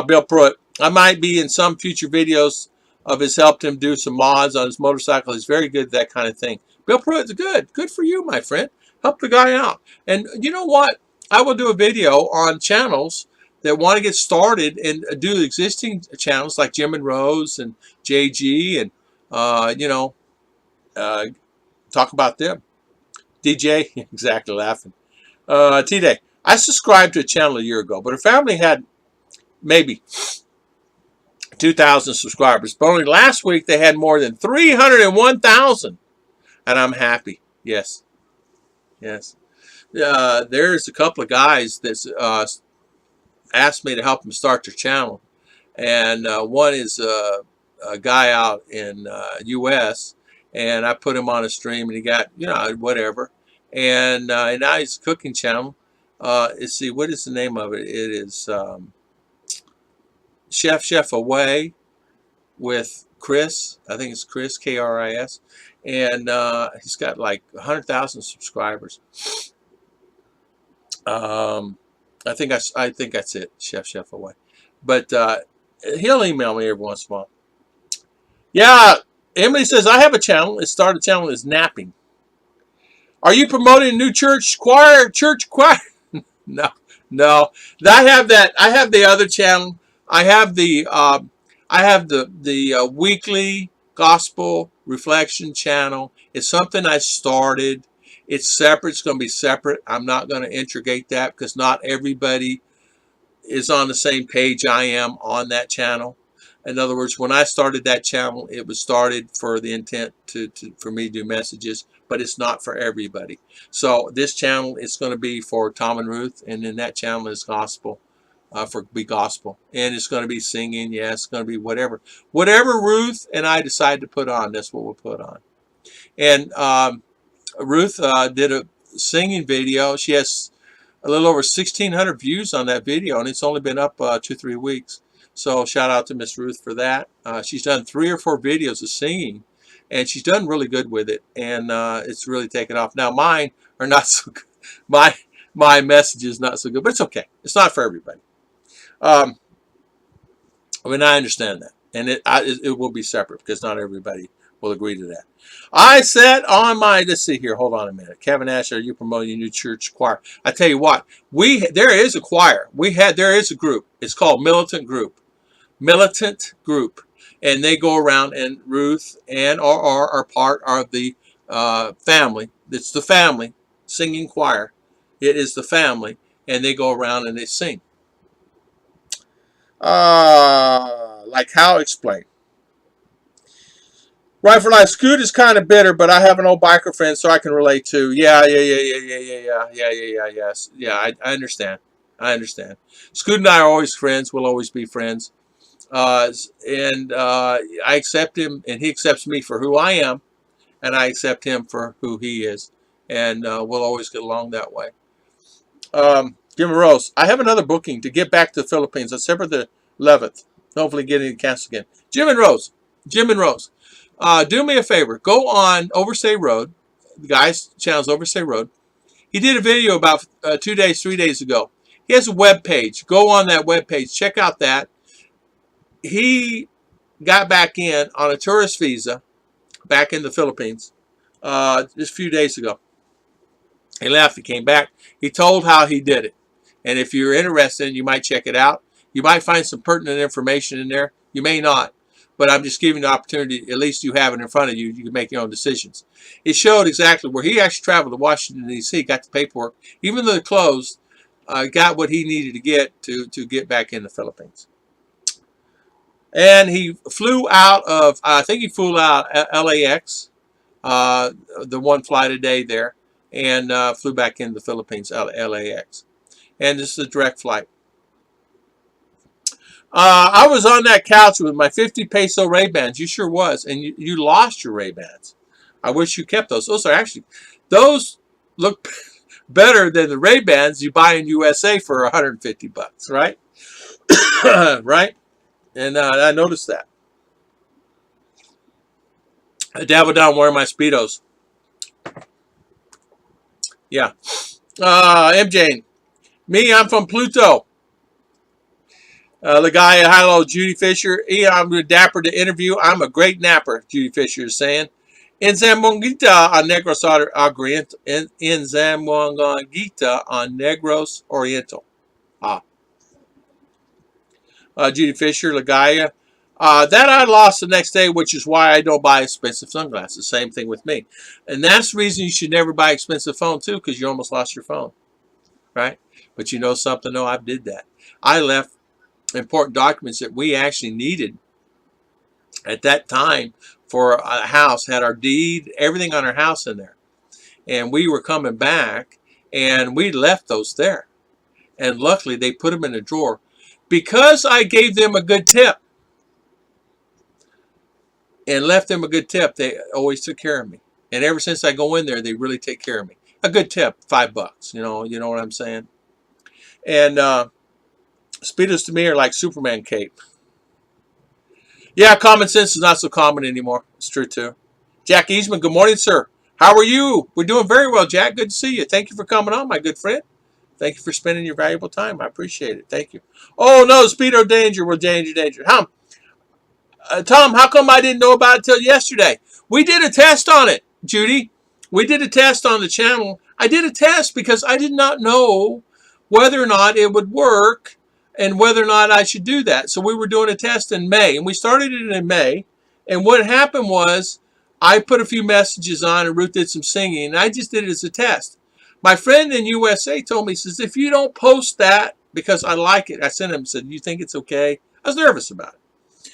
Bill Pruitt, I might be in some future videos of his helped him do some mods on his motorcycle. He's very good at that kind of thing. Bill Pruitt's good. Good for you, my friend. Help the guy out. And you know what? I will do a video on channels that want to get started and do existing channels like Jim and Rose and JG and, you know, talk about them. DJ, exactly, laughing. T-Day, I subscribed to a channel a year ago, but her family had maybe 2,000 subscribers. But only last week they had more than 301,000. And I'm happy. Yes. Yes. There's a couple of guys that asked me to help them start their channel. And one is a guy out in U.S., and I put him on a stream, and he got, you know, whatever. And now he's a cooking channel. Let's see, what is the name of it? It is Chef Away with Chris. I think it's Chris, K-R-I-S. And he's got like 100,000 subscribers. I think that's it, Chef Away. But he'll email me every once in a while. Yeah, Emily says, I have a channel. It started a channel is napping. Are you promoting a new church choir? No, no. I have that. I have the other channel. I have the weekly gospel reflection channel. It's something I started. It's separate. It's going to be separate. I'm not going to integrate that because not everybody is on the same page I am on that channel. In other words, when I started that channel, it was started for the intent for me to do messages. but it's not for everybody. So this channel is going to be for Tom and Ruth, and then that channel is gospel, be gospel, and it's going to be singing. Yeah, it's going to be whatever Ruth and I decide to put on. That's what we'll put on. And Ruth did a singing video. She has a little over 1,600 views on that video, and it's only been up 2-3 weeks. So shout out to Miss Ruth for that. She's done 3 or 4 videos of singing, and she's done really good with it, and it's really taken off. Now mine are not so good. My message is not so good, but it's okay. It's not for everybody. I mean, I understand that, and it will be separate because not everybody will agree to that. I said on my, let's see here, hold on a minute. Kevin Ash, are you promoting your new church choir? I tell you what, there is a choir. There is a group. It's called Militant Group. Militant Group. And they go around, and Ruth and RR are part of the family. It's the family singing choir. It is the family, and they go around and they sing. Like how explain? Right for Life. Scoot is kind of bitter, but I have an old biker friend, so I can relate to. Yeah. I understand. I understand. Scoot and I are always friends. We'll always be friends. I accept him, and he accepts me for who I am, and I accept him for who he is, and we'll always get along that way. Jim and Rose, I have another booking to get back to the Philippines on December the 11th. Hopefully getting it canceled again. Jim and Rose, do me a favor. Go on Overstay Road. The guy's channel's Overstay Road. He did a video about 3 days ago. He has a web page. Go on that web page. Check out that. He got back in on a tourist visa back in the Philippines just a few days ago. He left. He came back. He told how he did it. And if you're interested, you might check it out. You might find some pertinent information in there. You may not. But I'm just giving you the opportunity, at least you have it in front of you. You can make your own decisions. It showed exactly where he actually traveled to Washington, D.C., got the paperwork. Even though it closed, got what he needed to get back in the Philippines. And he flew out of, I think he flew out LAX, the one flight a day there, and flew back into the Philippines, LAX. And this is a direct flight. I was on that couch with my 50 peso Ray-Bans. You sure was. And you lost your Ray-Bans. I wish you kept those. Those look better than the Ray-Bans you buy in USA for 150 bucks, right? Right? And I noticed that. I dabbled down wearing my Speedos. Yeah. MJ. Me, I'm from Pluto. Lagaya, hello, Judy Fisher. I'm dapper to interview. I'm a great napper, Judy Fisher is saying. In Zamboanguita on Negros Oriental. In Zamboanguita on Negros Oriental. Judy Fisher, Lagaya. That I lost the next day, which is why I don't buy expensive sunglasses. Same thing with me. And that's the reason you should never buy expensive phone, too, because you almost lost your phone. Right? But you know something? No, I did that. I left important documents that we actually needed at that time for a house, had our deed, everything on our house in there. And we were coming back, and we left those there. And luckily, they put them in a drawer. Because I gave them a good tip and left them a good tip, they always took care of me. And ever since I go in there, they really take care of me. A good tip, $5. You know what I'm saying? And Speedos to me are like Superman cape. Yeah, common sense is not so common anymore. It's true too. Jack Eastman, good morning, sir. How are you? We're doing very well, Jack. Good to see you. Thank you for coming on, my good friend. Thank you for spending your valuable time. I appreciate it. Thank you. Oh, no, Speedo danger. Well, danger. Tom, how come I didn't know about it till yesterday? We did a test on it, Judy. We did a test on the channel. I did a test because I did not know whether or not it would work and whether or not I should do that. So we were doing a test in May, and we started it in May. And what happened was I put a few messages on, and Ruth did some singing, and I just did it as a test. My friend in USA told me, he says, if you don't post that, because I like it, I sent him and said, you think it's okay? I was nervous about it.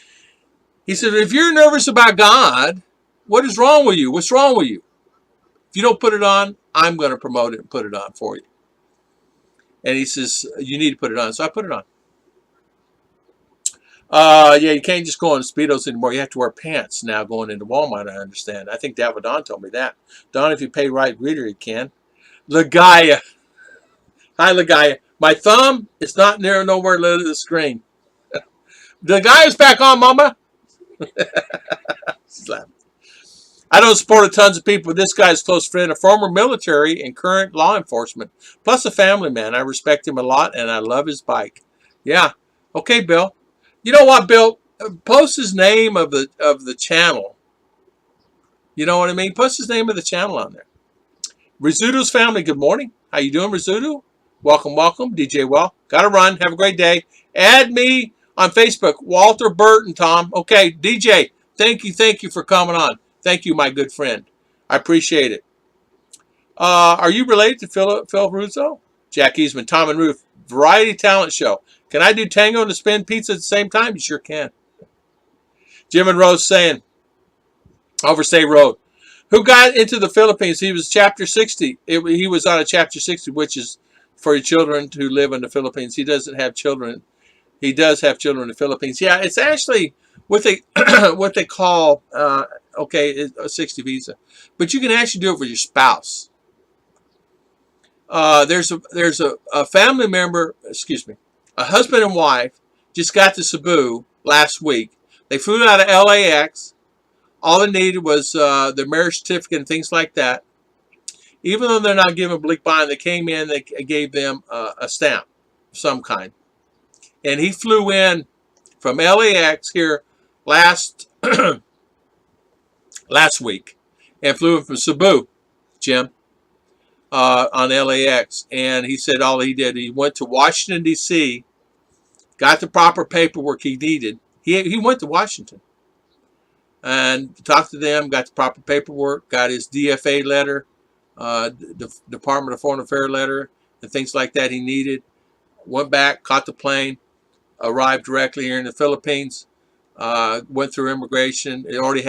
He said, if you're nervous about God, what is wrong with you? What's wrong with you? If you don't put it on, I'm going to promote it and put it on for you. And he says, you need to put it on. So I put it on. Yeah, you can't just go on Speedos anymore. You have to wear pants now going into Walmart, I understand. I think Don told me that. Don, if you pay right reader, you can. Lagaya. Hi, Lagaya. My thumb is not near nowhere near the screen. The guy is back on, Mama. She's laughing. I don't support tons of people. This guy's close friend, a former military and current law enforcement, plus a family man. I respect him a lot, and I love his bike. Yeah. Okay, Bill. You know what, Bill? Post his name of the channel. You know what I mean? Post his name of the channel on there. Rizzuto's family, good morning. How you doing, Rizzuto? Welcome, welcome. DJ Well. Gotta run. Have a great day. Add me on Facebook. Walter Burton, Tom. Okay, DJ, thank you for coming on. Thank you, my good friend. I appreciate it. Are you related to Phil Russo? Jack Eastman, Tom and Ruth. Variety Talent Show. Can I do tango and spin pizza at the same time? You sure can. Jim and Rose saying, Overstay Road. Who got into the Philippines? He was Chapter 60. He was on a Chapter 60, which is for children who live in the Philippines. He doesn't have children. He does have children in the Philippines. Yeah, it's actually what they what they call a 60 visa, but you can actually do it for your spouse. There's a family member, excuse me, a husband and wife just got to Cebu last week. They flew out of LAX. All they needed was their marriage certificate and things like that. Even though they're not given Bleak Bond, they came in, they gave them a stamp of some kind. And he flew in from LAX here last week and flew in from Cebu, Jim, on LAX. And he said all he did, he went to Washington, D.C., got the proper paperwork he needed. He went to Washington and talked to them, got the proper paperwork, got his DFA letter, the Department of Foreign Affairs letter, and things like that he needed. Went back, caught the plane, arrived directly here in the Philippines, went through immigration. It already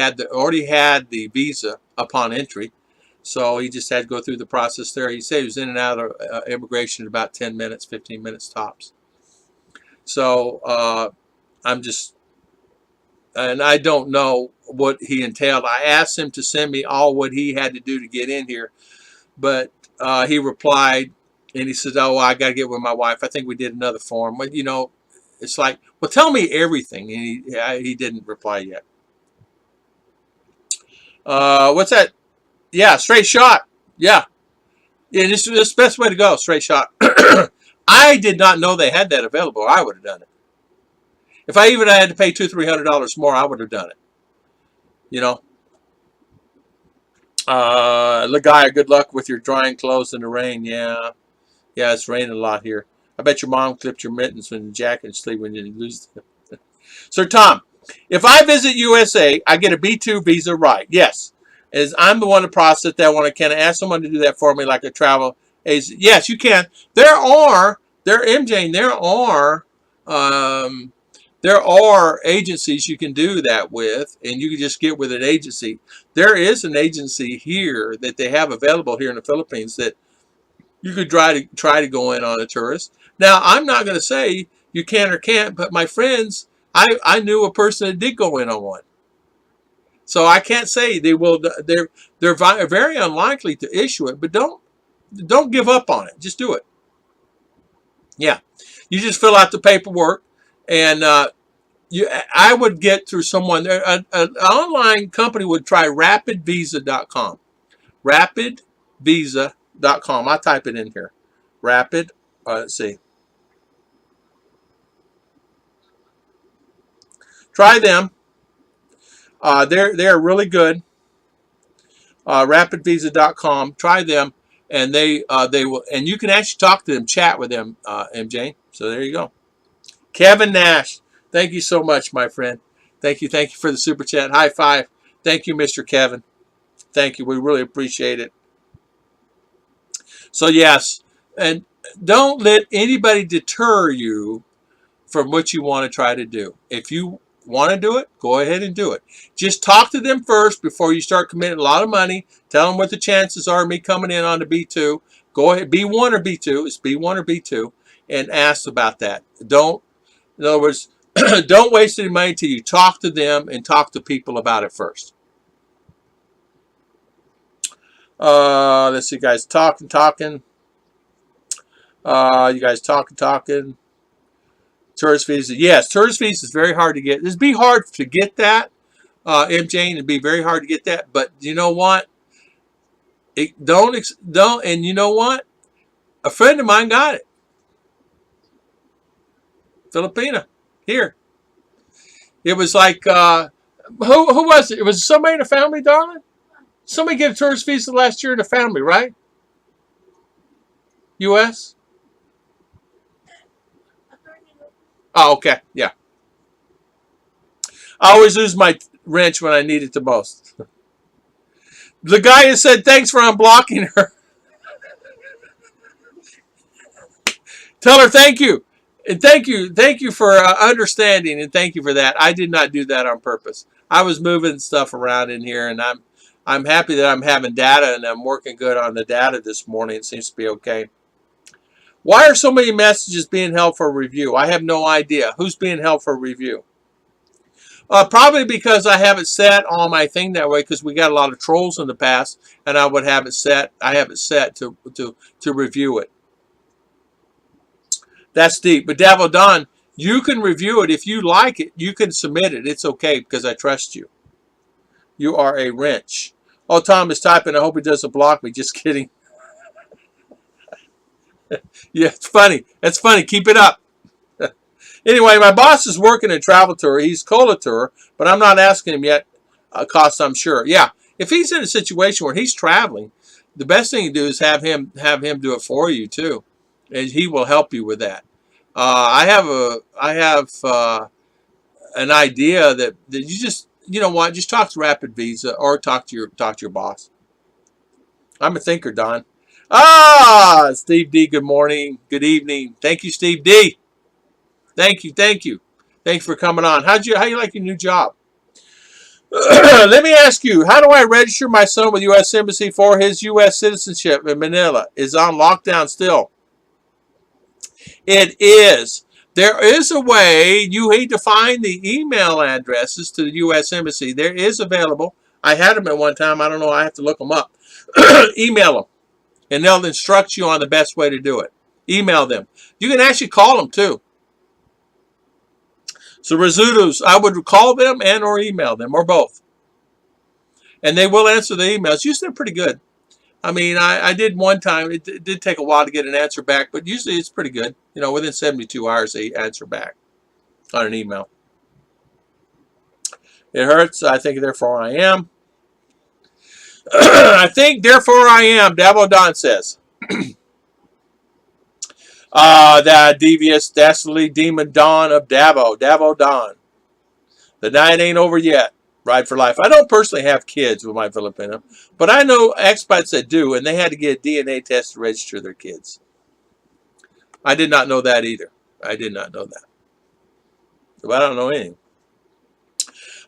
had the visa upon entry, so he just had to go through the process there. He said he was in and out of immigration in about 10 minutes, 15 minutes tops. So and I don't know what he entailed. I asked him to send me all what he had to do to get in here, but he replied and he said, "Oh, I got to get with my wife. I think we did another form." But you know, it's like, well, tell me everything, and he didn't reply yet. What's that? Yeah, straight shot. Yeah, this is the best way to go. Straight shot. I did not know they had that available. I would have done it. If I even had to pay $200-300 more, I would have done it. You know. Lagaya, good luck with your drying clothes in the rain. Yeah, it's raining a lot here. I bet your mom clipped your mittens when the jacket sleeve when you lose them. Sir Tom, if I visit USA, I get a B2 visa, right? Yes. As I'm the one to process that one, can I ask someone to do that for me, like a travel agent? Yes, you can. There are agencies you can do that with, and you can just get with an agency. There is an agency here that they have available here in the Philippines that you could try to go in on a tourist. Now, I'm not going to say you can or can't, but my friends, I knew a person that did go in on one. So I can't say they will. They're very unlikely to issue it, but don't give up on it. Just do it. Yeah, you just fill out the paperwork, and I would get through someone. An online company would try rapidvisa.com. Rapidvisa.com. I'll type it in here. Rapid. Let's see. Try them. They're really good. Rapidvisa.com. Try them, and they will. And you can actually talk to them, chat with them, MJ. So there you go. Kevin Nash. Thank you so much, my friend. Thank you for the super chat. High five. Thank you, Mr. Kevin. Thank you. We really appreciate it. So yes, and don't let anybody deter you from what you want to try to do. If you want to do it, go ahead and do it. Just talk to them first before you start committing a lot of money. Tell them what the chances are of me coming in on the B2. Go ahead, B1 or B2. It's B1 or B2. And ask about that. Don't, in other words, don't waste any money until you talk to them and talk to people about it first. Let's see, guys, talking. You guys talking. Tourist visa. Yes, tourist visa is very hard to get. It'd be hard to get that, MJ. It'd be very hard to get that. But you know what? Don't. And you know what? A friend of mine got it. Filipina. Here. It was like, who was it? It was somebody in the family, darling? Somebody get a tourist visa last year in the family, right? U.S.? Oh, okay. Yeah. I always lose my wrench when I need it the most. The guy has said, thanks for unblocking her. Tell her thank you. And thank you for understanding, and thank you for that. I did not do that on purpose. I was moving stuff around in here, and I'm happy that I'm having data, and I'm working good on the data this morning. It seems to be okay. Why are so many messages being held for review? I have no idea. Who's being held for review? Probably because I have it set on my thing that way, because we got a lot of trolls in the past, and I would have it set. I have it set to review it. That's deep. But Davo Don, you can review it. If you like it, you can submit it. It's okay because I trust you. You are a wrench. Oh, Tom is typing. I hope he doesn't block me. Just kidding. Yeah, it's funny. That's funny. Keep it up. Anyway, my boss is working a travel tour. He's called a tour, but I'm not asking him yet. Cost, I'm sure. Yeah, if he's in a situation where he's traveling, the best thing to do is have him do it for you too, and he will help you with that. I have an idea that you just, you know what, just talk to Rapid Visa or talk to your boss. I'm a thinker, Don. Ah, Steve D, good morning, good evening. Thank you, Steve D. Thank you. Thanks for coming on. How you like your new job? Let me ask you, how do I register my son with U.S. Embassy for his U.S. citizenship in Manila? Is on lockdown still? It is. There is a way. You need to find the email addresses to the U.S. Embassy. There is available. I had them at one time. I don't know. I have to look them up. Email them. And they'll instruct you on the best way to do it. Email them. You can actually call them too. So Rizzuto's, I would call them and or email them, or both. And they will answer the emails. Usually they're pretty good. I mean, I did one time. It did take a while to get an answer back, but usually it's pretty good. You know, within 72 hours they answer back on an email. It hurts. I think, therefore I am. I think, therefore I am, Davo Don says. That devious, dastardly demon Don of Davo Don. The night ain't over yet. Ride for life. I don't personally have kids with my Filipino, but I know expats that do, and they had to get a DNA test to register their kids. I did not know that either. I did not know that. So I don't know anything.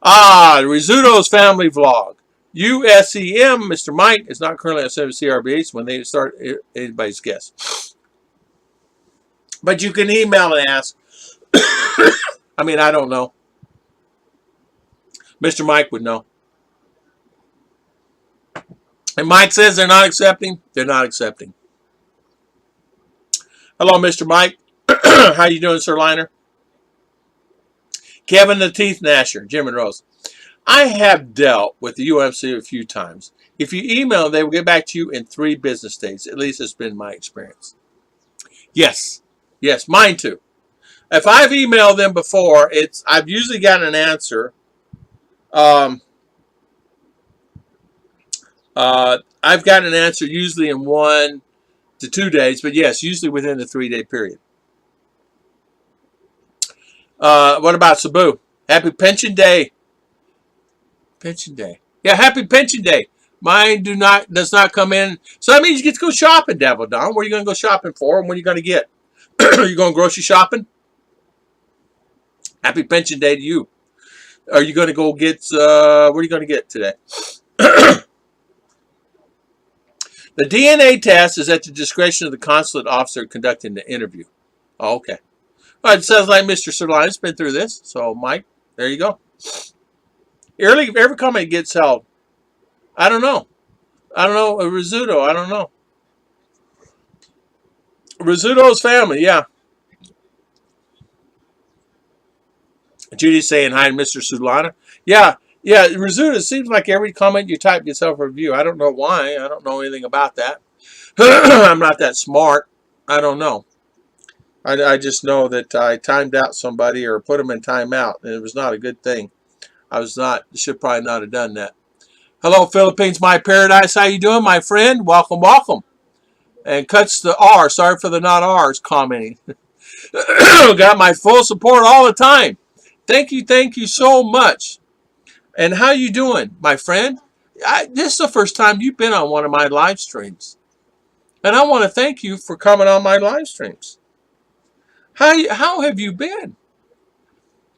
Rizzuto's family vlog. USEM, Mr. Mike, is not currently on CRBH when they start anybody's guess. But you can email and ask. I mean, I don't know. Mr. Mike would know. And Mike says they're not accepting. They're not accepting. Hello, Mr. Mike. How you doing, Sir Liner? Kevin the Teeth Gnasher, Jim and Rose. I have dealt with the UMC a few times. If you email, they will get back to you in 3 business days. At least it's been my experience. Yes. Yes, mine too. If I've emailed them before, I've usually gotten an answer. I've gotten an answer usually in 1 to 2 days, but yes, usually within the 3-day period. What about Cebu? Happy Pension Day. Pension Day. Yeah, happy Pension Day. Mine does not come in. So that means you get to go shopping, Davo Don. Where are you going to go shopping for, and what are you going to get? Are you going grocery shopping? Happy Pension Day to you. Are you going to go get, what are you going to get today? The DNA test is at the discretion of the consulate officer conducting the interview. Oh, okay. Well, it sounds like Mr. Serlina's been through this. So, Mike, there you go. Every comment gets held. I don't know. I don't know. Rizzuto, I don't know. Rizzuto's family, yeah. Judy's saying hi to Mr. Sulana. Yeah, yeah, Rizzuto, it seems like every comment you type gets self review. I don't know why. I don't know anything about that. I'm not that smart. I don't know. I just know that I timed out somebody or put them in timeout, and it was not a good thing. Should probably not have done that. Hello, Philippines, my paradise. How you doing, my friend? Welcome, welcome. And cuts the R. Sorry for the not R's commenting. Got my full support all the time. Thank you so much. And how you doing, my friend? This is the first time you've been on one of my live streams. And I want to thank you for coming on my live streams. How have you been?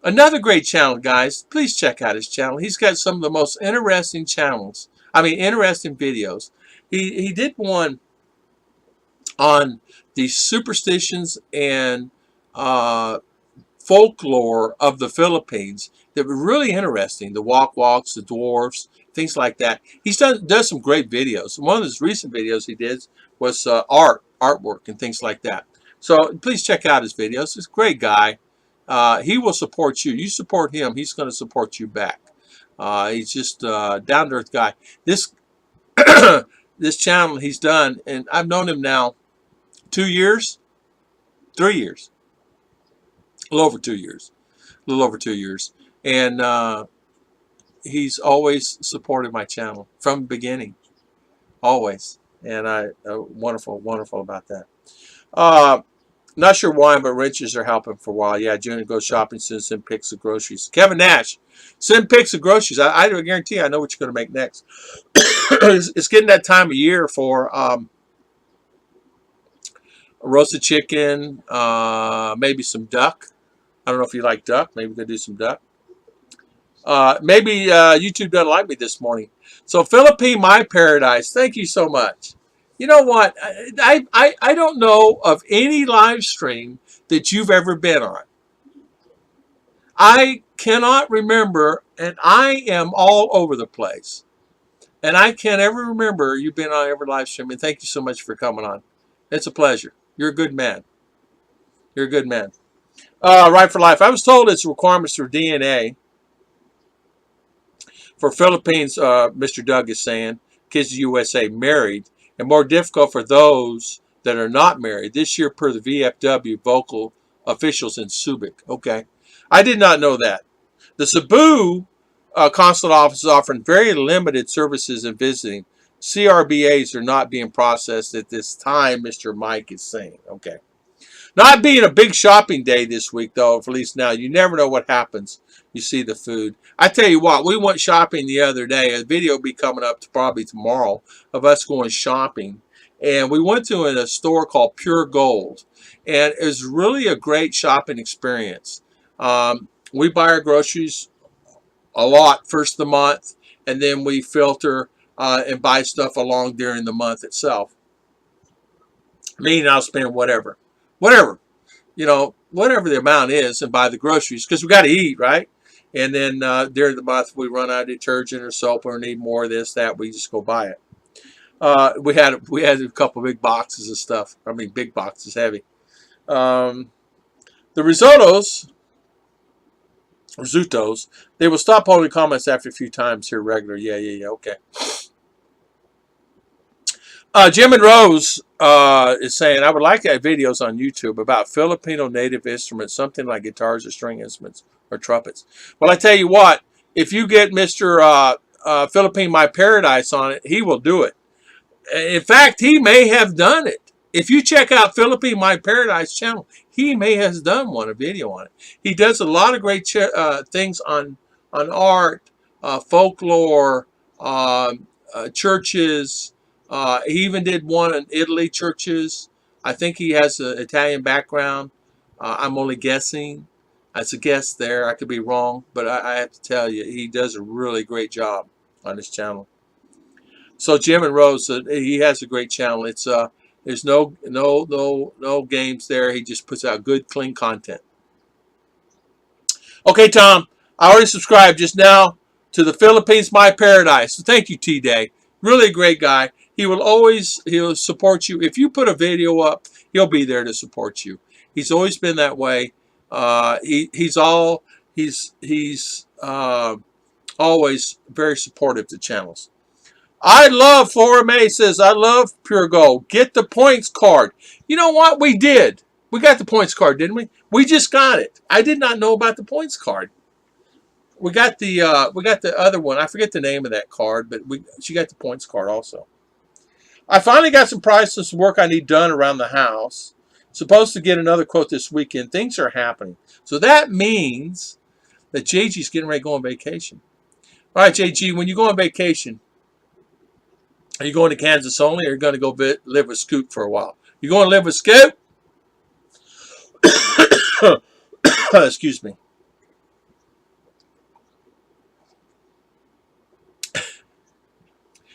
Another great channel, guys. Please check out his channel. He's got some of the most interesting interesting videos. He did one on the superstitions and folklore of the Philippines that were really interesting. The walks, the dwarfs, things like that. Does some great videos. One of his recent videos he did was artwork and things like that. So please check out his videos. He's a great guy. He will support you. You support him, he's going to support you back. He's just a down-to-earth guy. This this channel he's done, and I've known him now 2 years, 3 years, a little over 2 years, and he's always supported my channel from the beginning, always, and wonderful about that. Not sure why, but wrenches are helping for a while. Yeah, Junior goes shopping, send pics of groceries. Kevin Nash, send pics of groceries. I guarantee I know what you're going to make next. It's getting that time of year for roasted chicken, maybe some duck. I don't know if you like duck. Maybe we're going to do some duck. Maybe YouTube doesn't like me this morning. So Philippine, my paradise. Thank you so much. You know what? I don't know of any live stream that you've ever been on. I cannot remember, and I am all over the place. And I can't ever remember you've been on every live stream. And thank you so much for coming on. It's a pleasure. You're a good man. You're a good man. Right for life. I was told it's requirements for DNA. For Philippines, Mr. Doug is saying, Kids USA married, and more difficult for those that are not married this year per the VFW vocal officials in Subic. Okay. I did not know that. The Cebu consulate office is offering very limited services and visiting. CRBAs are not being processed at this time, Mr. Mike is saying. Okay. Not being a big shopping day this week, though, at least now. You never know what happens. You see the food. I tell you what, we went shopping the other day. A video will be coming up probably tomorrow of us going shopping. And we went to a store called Pure Gold. And it was really a great shopping experience. We buy our groceries a lot first of the month. And then we filter and buy stuff along during the month itself. Meaning I'll spend whatever, you know, whatever the amount is and buy the groceries because we got to eat, right? And then during the month we run out of detergent or soap or need more of this, that, we just go buy it. We had a couple big boxes of stuff. I mean, big boxes, heavy. The risottos, they will stop holding comments after a few times here regular. Yeah, okay. Jim and Rose is saying, I would like to have videos on YouTube about Filipino native instruments, something like guitars or string instruments or trumpets. Well, I tell you what, if you get Mr. Philippine My Paradise on it, he will do it. In fact, he may have done it. If you check out Philippine My Paradise channel, he may have done a video on it. He does a lot of great things on art, folklore, churches. He even did one in Italy, churches. I think he has an Italian background. I'm only guessing. As a guest there. I could be wrong, but I have to tell you, he does a really great job on his channel. So Jim and Rose, he has a great channel. It's there's no games there. He just puts out good, clean content. Okay, Tom, I already subscribed just now to the Philippines My Paradise. So thank you, T-Day. Really a great guy. He'll support you. If you put a video up, he'll be there to support you. He's always been that way. He's always very supportive to channels. I love Flora May says, I love Pure Gold. Get the points card. You know what? We did. We got the points card, didn't we? We just got it. I did not know about the points card. We got the other one. I forget the name of that card, but she got the points card also. I finally got some prices and some work I need done around the house. Supposed to get another quote this weekend. Things are happening. So that means that JG's getting ready to go on vacation. All right, JG, when you go on vacation, are you going to Kansas only, or are you going to go live with Scoot for a while? You going to live with Scoot? Excuse me.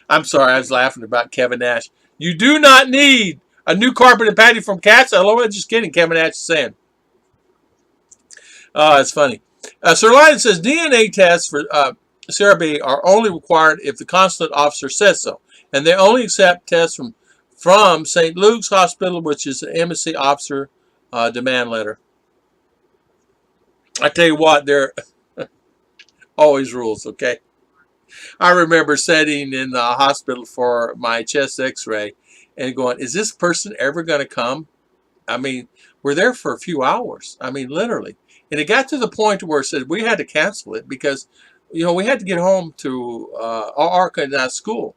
I'm sorry, I was laughing about Kevin Nash. You do not need a new carpet and patio from Cats. Hello, just kidding, Kevin Nash is saying. Oh, it's funny. Sir Lion says DNA tests for CRB are only required if the consulate officer says so. And they only accept tests from St. Luke's Hospital, which is an embassy officer demand letter. I tell you what, there always rules, okay? I remember sitting in the hospital for my chest x-ray and going, is this person ever going to come? I mean, we're there for a few hours. I mean, literally. And it got to the point where it said we had to cancel it because, you know, we had to get home to our school.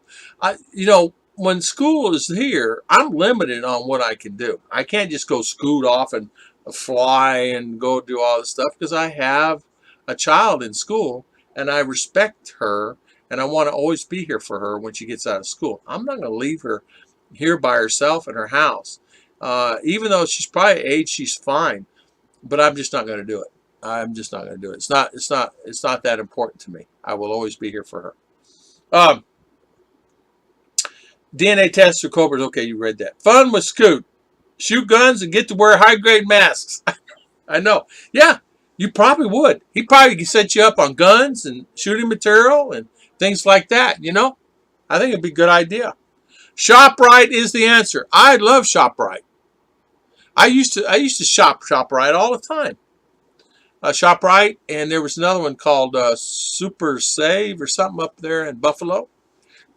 When school is here, I'm limited on what I can do. I can't just go scoot off and fly and go do all this stuff because I have a child in school and I respect her and I want to always be here for her when she gets out of school. I'm not going to leave her here by herself in her house. Even though she's probably age, she's fine, but I'm just not going to do it. I'm just not going to do it. It's not that important to me. I will always be here for her. DNA tests for Cobras. Okay, you read that. Fun with Scoot. Shoot guns and get to wear high-grade masks. I know. Yeah, you probably would. He probably could set you up on guns and shooting material and things like that, you know? I think it'd be a good idea. ShopRite is the answer. I love ShopRite. I used to shop ShopRite all the time. ShopRite, and there was another one called Super Save or something up there in Buffalo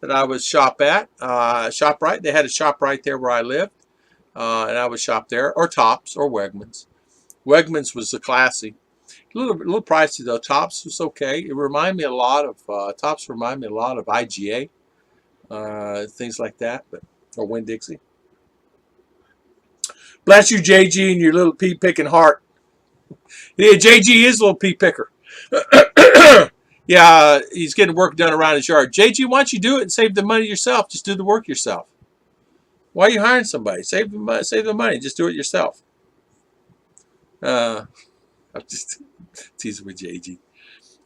that I would shop at. ShopRite, they had a ShopRite there where I lived, and I would shop there, or Tops, or Wegmans. Wegmans was the classy. A little pricey though. Tops was okay. It reminded me a lot of Tops. Remind me a lot of IGA, things like that, or Winn-Dixie. Bless you, JG, and your little pea picking heart. Yeah, JG is a little pea picker. Yeah, he's getting work done around his yard. JG, why don't you do it and save the money yourself? Just do the work yourself. Why are you hiring somebody? Save the money. Just do it yourself. I'm just teasing with JG.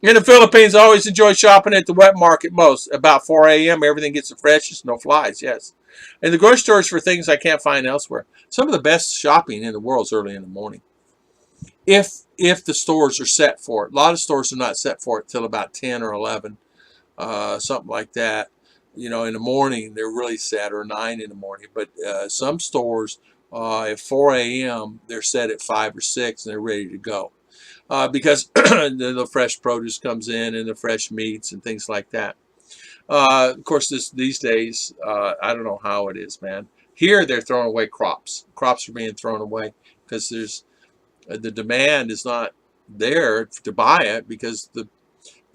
In the Philippines, I always enjoy shopping at the wet market most. About 4 a.m., everything gets the freshest, no flies, yes. And the grocery stores for things I can't find elsewhere. Some of the best shopping in the world is early in the morning. If the stores are set for it. A lot of stores are not set for it till about 10 or 11, something like that. You know, in the morning, they're really set, or 9 in the morning. But some stores, at 4 a.m., they're set at 5 or 6, and they're ready to go. Because the fresh produce comes in and the fresh meats and things like that. Of course, these days, I don't know how it is, man. Here, they're throwing away crops. Crops are being thrown away because the demand is not there to buy it because the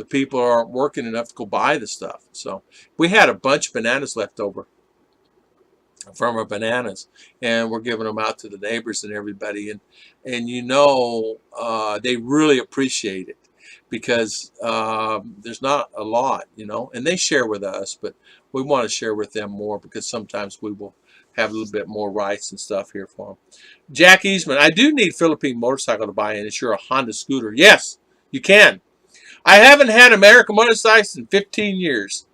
people aren't working enough to go buy the stuff. So we had a bunch of bananas left over from our bananas, and we're giving them out to the neighbors and everybody, and you know, they really appreciate it because there's not a lot, you know, and they share with us, but we want to share with them more because sometimes we will have a little bit more rice and stuff here for them. Jack Eastman, I do need Philippine motorcycle to buy and insure a Honda scooter. Yes, you can. I haven't had American motorcycles in 15 years.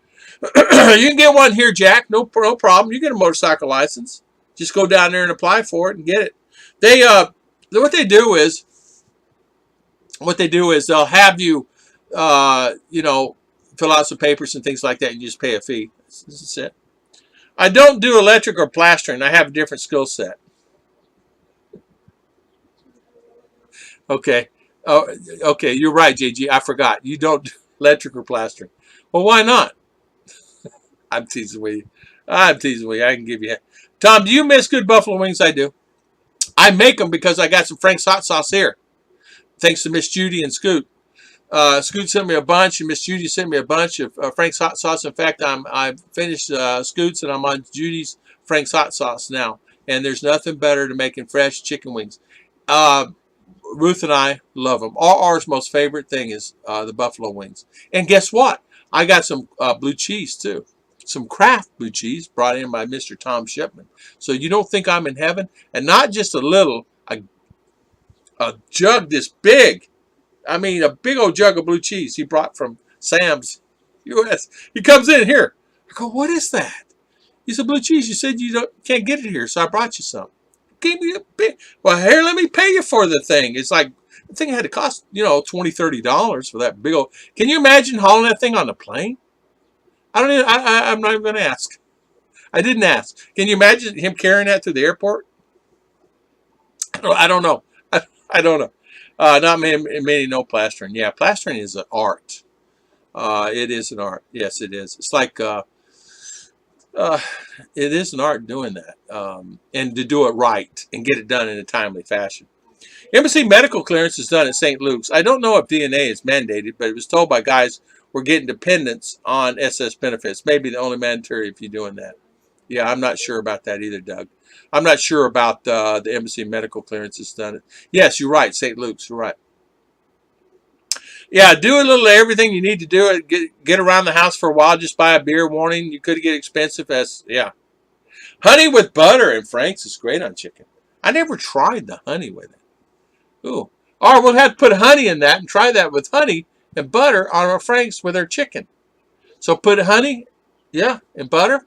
You can get one here, Jack. No problem. You get a motorcycle license. Just go down there and apply for it and get it. They what they do is they'll have you you know, fill out some papers and things like that. You just pay a fee. This is it. I don't do electric or plastering. I have a different skill set. Okay. Oh, okay. You're right, JG. I forgot. You don't do electric or plastering. Well, why not? I'm teasing with you. I'm teasing with you. I can give you. Tom, do you miss good buffalo wings? I do. I make them because I got some Frank's hot sauce here. Thanks to Miss Judy and Scoot. Scoot sent me a bunch, and Miss Judy sent me a bunch of Frank's hot sauce. In fact, I finished Scoot's, and I'm on Judy's Frank's hot sauce now. And there's nothing better than making fresh chicken wings. Ruth and I love them. Our most favorite thing is the buffalo wings. And guess what? I got some blue cheese too. Some Kraft blue cheese brought in by Mr. Tom Shipman. So you don't think I'm in heaven? And not just a little, a jug this big. I mean, a big old jug of blue cheese he brought from Sam's U.S. He comes in here. I go, what is that? He said, blue cheese. You said you can't get it here, so I brought you some. Gave me a big. Well, here, let me pay you for the thing. It's like the thing had to cost, you know, $20, $30 for that big old. Can you imagine hauling that thing on the plane? I don't even. I'm not even going to ask. I didn't ask. Can you imagine him carrying that through the airport? I don't know. I don't know. Not many know plastering. Yeah, plastering is an art. It is an art. Yes, it is. It's like it is an art doing that, and to do it right and get it done in a timely fashion. Embassy medical clearance is done at St. Luke's. I don't know if DNA is mandated, but it was told by guys we're getting dependents on SS benefits. Maybe the only mandatory if you're doing that. Yeah, I'm not sure about that either, Doug. I'm not sure about the embassy medical clearance is done. Yes, you're right, St. Luke's. You're right. Yeah, do a little of everything you need to do. Get around the house for a while. Just buy a beer. Warning, you could get expensive. Yeah. Honey with butter and Frank's is great on chicken. I never tried the honey with it. Ooh. Or we'll have to put honey in that and try that with honey and butter on our Frank's with our chicken. So put honey, yeah, and butter.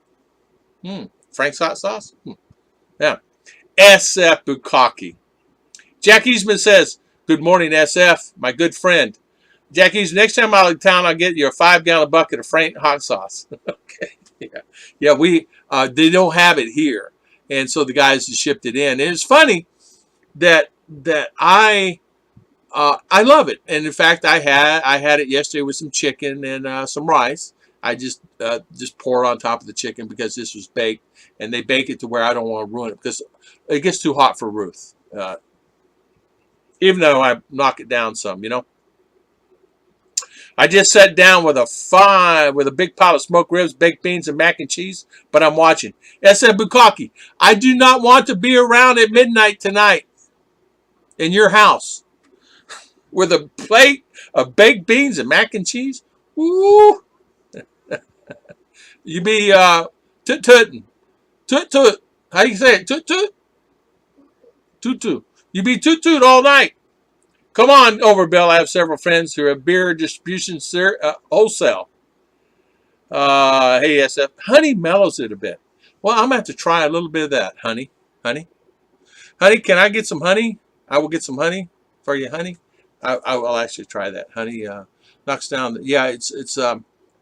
Frank's hot sauce. Yeah. SF Bukaki. Jack Eastman says, good morning, SF, my good friend. Jack Eastman, next time I'm in town, I'll get you a 5-gallon bucket of Frank hot sauce. Okay. Yeah, we they don't have it here. And so the guys just shipped it in. And it's funny that I love it. And in fact, I had it yesterday with some chicken and some rice. I just pour it on top of the chicken because this was baked, and they bake it to where I don't want to ruin it because it gets too hot for Ruth. Even though I knock it down some, you know. I just sat down with a big pile of smoked ribs, baked beans, and mac and cheese, but I'm watching. S.M. Bukaki, I do not want to be around at midnight tonight in your house with a plate of baked beans and mac and cheese. Woo! You be toot-tootin'. Toot-toot. How do you say it? Toot-toot? Toot-toot. You be toot-toot all night. Come on over, Bill. I have several friends who are beer distribution wholesale. Hey, SF. Honey mellows it a bit. Well, I'm going to have to try a little bit of that, honey. Honey? Honey, can I get some honey? I will get some honey for you, honey. I will actually try that. Honey knocks down. Yeah, it's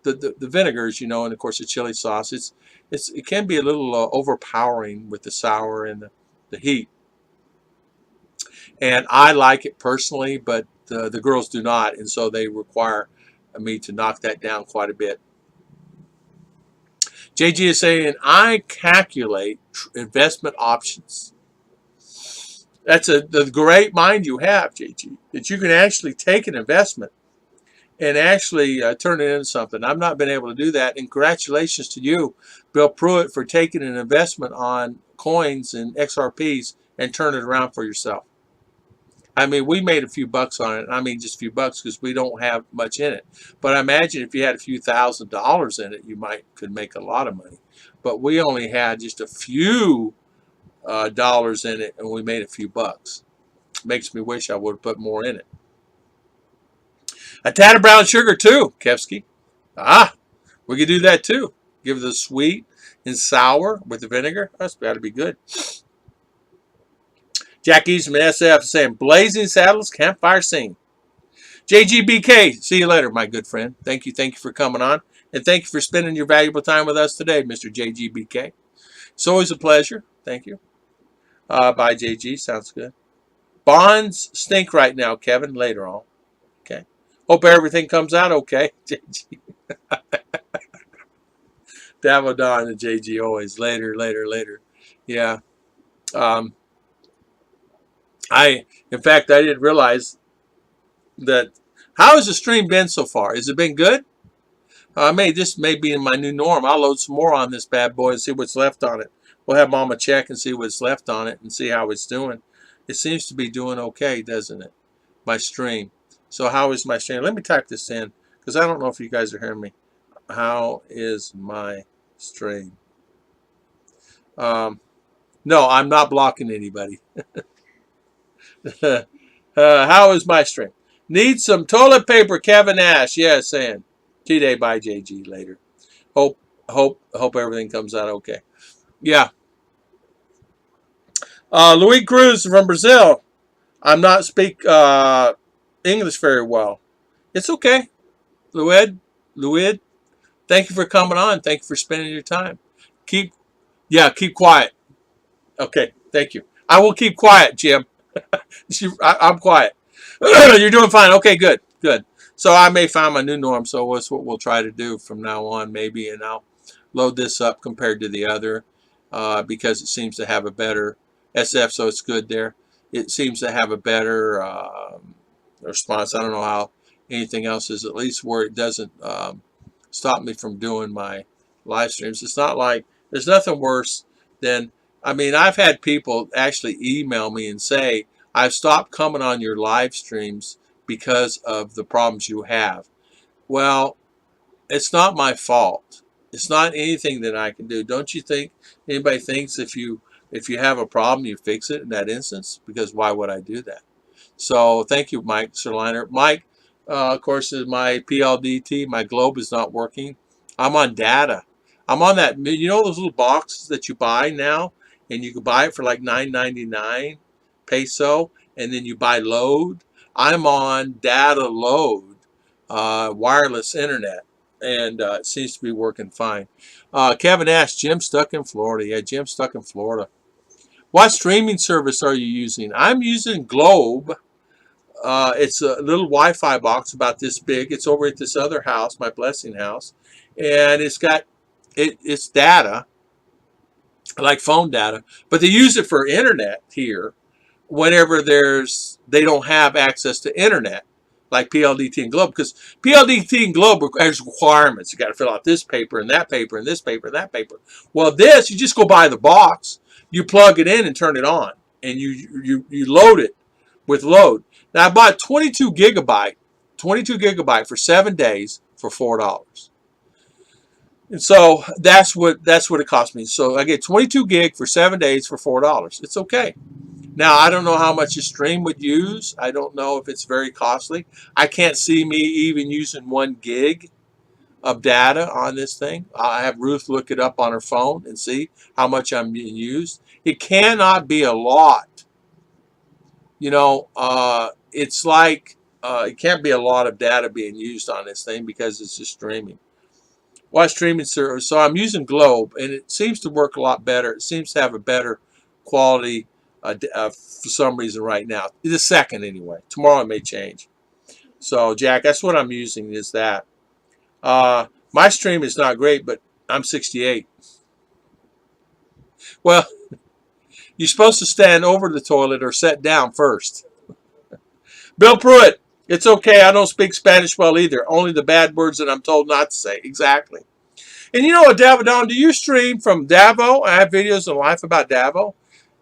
the vinegars, you know, and of course the chili sauce. It can be a little overpowering with the sour and the heat. And I like it personally, but the girls do not, and so they require me to knock that down quite a bit. JG is saying, I calculate investment options. That's the great mind you have, JG, that you can actually take an investment and actually turn it into something. I've not been able to do that, and congratulations to you, Bill Pruitt, for taking an investment on coins and XRPs and turn it around for yourself. I mean, we made a few bucks on it. I mean, just a few bucks because we don't have much in it. But I imagine if you had a few $1,000s in it, you could make a lot of money. but we only had just a few dollars in it, and we made a few bucks. Makes me wish I would have put more in it. A tad of brown sugar too, Kevsky. Ah, we could do that too. Give it the sweet and sour with the vinegar. That's got to be good. Jack Eastman SF saying, blazing saddles, campfire scene. JGBK, see you later, my good friend. Thank you for coming on. And thank you for spending your valuable time with us today, Mr. JGBK. It's always a pleasure. Thank you. Bye, JG. Sounds good. Bonds stink right now, Kevin. Later on. Okay. Hope everything comes out okay, JG. Davodon and JG always later. Yeah. In fact, I didn't realize that. How has the stream been so far? Has it been good? This may be in my new norm. I'll load some more on this bad boy and see what's left on it. We'll have Mama check and see what's left on it and see how it's doing. It seems to be doing okay, doesn't it? My stream. So how is my stream? Let me type this in because I don't know if you guys are hearing me. How is my stream? No, I'm not blocking anybody. How is my stream? Need some toilet paper, Kevin Ash. Yeah, saying. T-Day by JG later. Hope everything comes out okay. Yeah. Louis Cruz from Brazil. I'm not speak English very well. It's okay. Louid, thank you for coming on. Thank you for spending your time. Keep quiet. Okay, thank you. I will keep quiet, Jim. I'm quiet. You're doing fine. Okay, good. So I may find my new norm. So that's what we'll try to do from now on, maybe, and I'll load this up compared to the other because it seems to have a better SF. So it's good there. It seems to have a better response. I don't know how anything else is. At least where it doesn't stop me from doing my live streams. It's not like there's nothing worse than. I've had people actually email me and say, I've stopped coming on your live streams because of the problems you have. Well, it's not my fault. It's not anything that I can do. Don't you think anybody thinks if you have a problem, you fix it in that instance? Because why would I do that? So thank you, Mike Serliner. Mike, of course, is my PLDT. My globe is not working. I'm on data. I'm on that. You know those little boxes that you buy now? And you can buy it for like $9.99 peso, and then you buy load. I'm on data load, wireless internet, and it seems to be working fine. Kevin asked, Jim stuck in Florida. Yeah, Jim's stuck in Florida. What streaming service are you using? I'm using Globe. It's a little Wi-Fi box about this big. It's over at this other house, my blessing house, and it's got it's data. Like phone data, but they use it for internet here whenever they don't have access to internet, like PLDT and Globe, because PLDT and Globe has requirements. You got to fill out this paper and that paper and this paper and that paper. Well, this, you just go buy the box, you plug it in and turn it on, and you load it with load. Now, I bought 22 gigabyte for 7 days for $4. And so that's what it cost me. So I get 22 gig for 7 days for $4. It's okay. Now, I don't know how much a stream would use. I don't know if it's very costly. I can't see me even using 1 gig of data on this thing. I have Ruth look it up on her phone and see how much I'm being used. It cannot be a lot. It's like it can't be a lot of data being used on this thing because it's just streaming. What streaming service? So I'm using Globe, and it seems to work a lot better. It seems to have a better quality for some reason right now. The second, anyway. Tomorrow it may change. So, Jack, that's what I'm using is that. My stream is not great, but I'm 68. Well, you're supposed to stand over the toilet or sit down first. Bill Pruitt. It's okay. I don't speak Spanish well either. Only the bad words that I'm told not to say. Exactly. And you know what, Davodon? Do you stream from Davo? I have videos in life about Davo.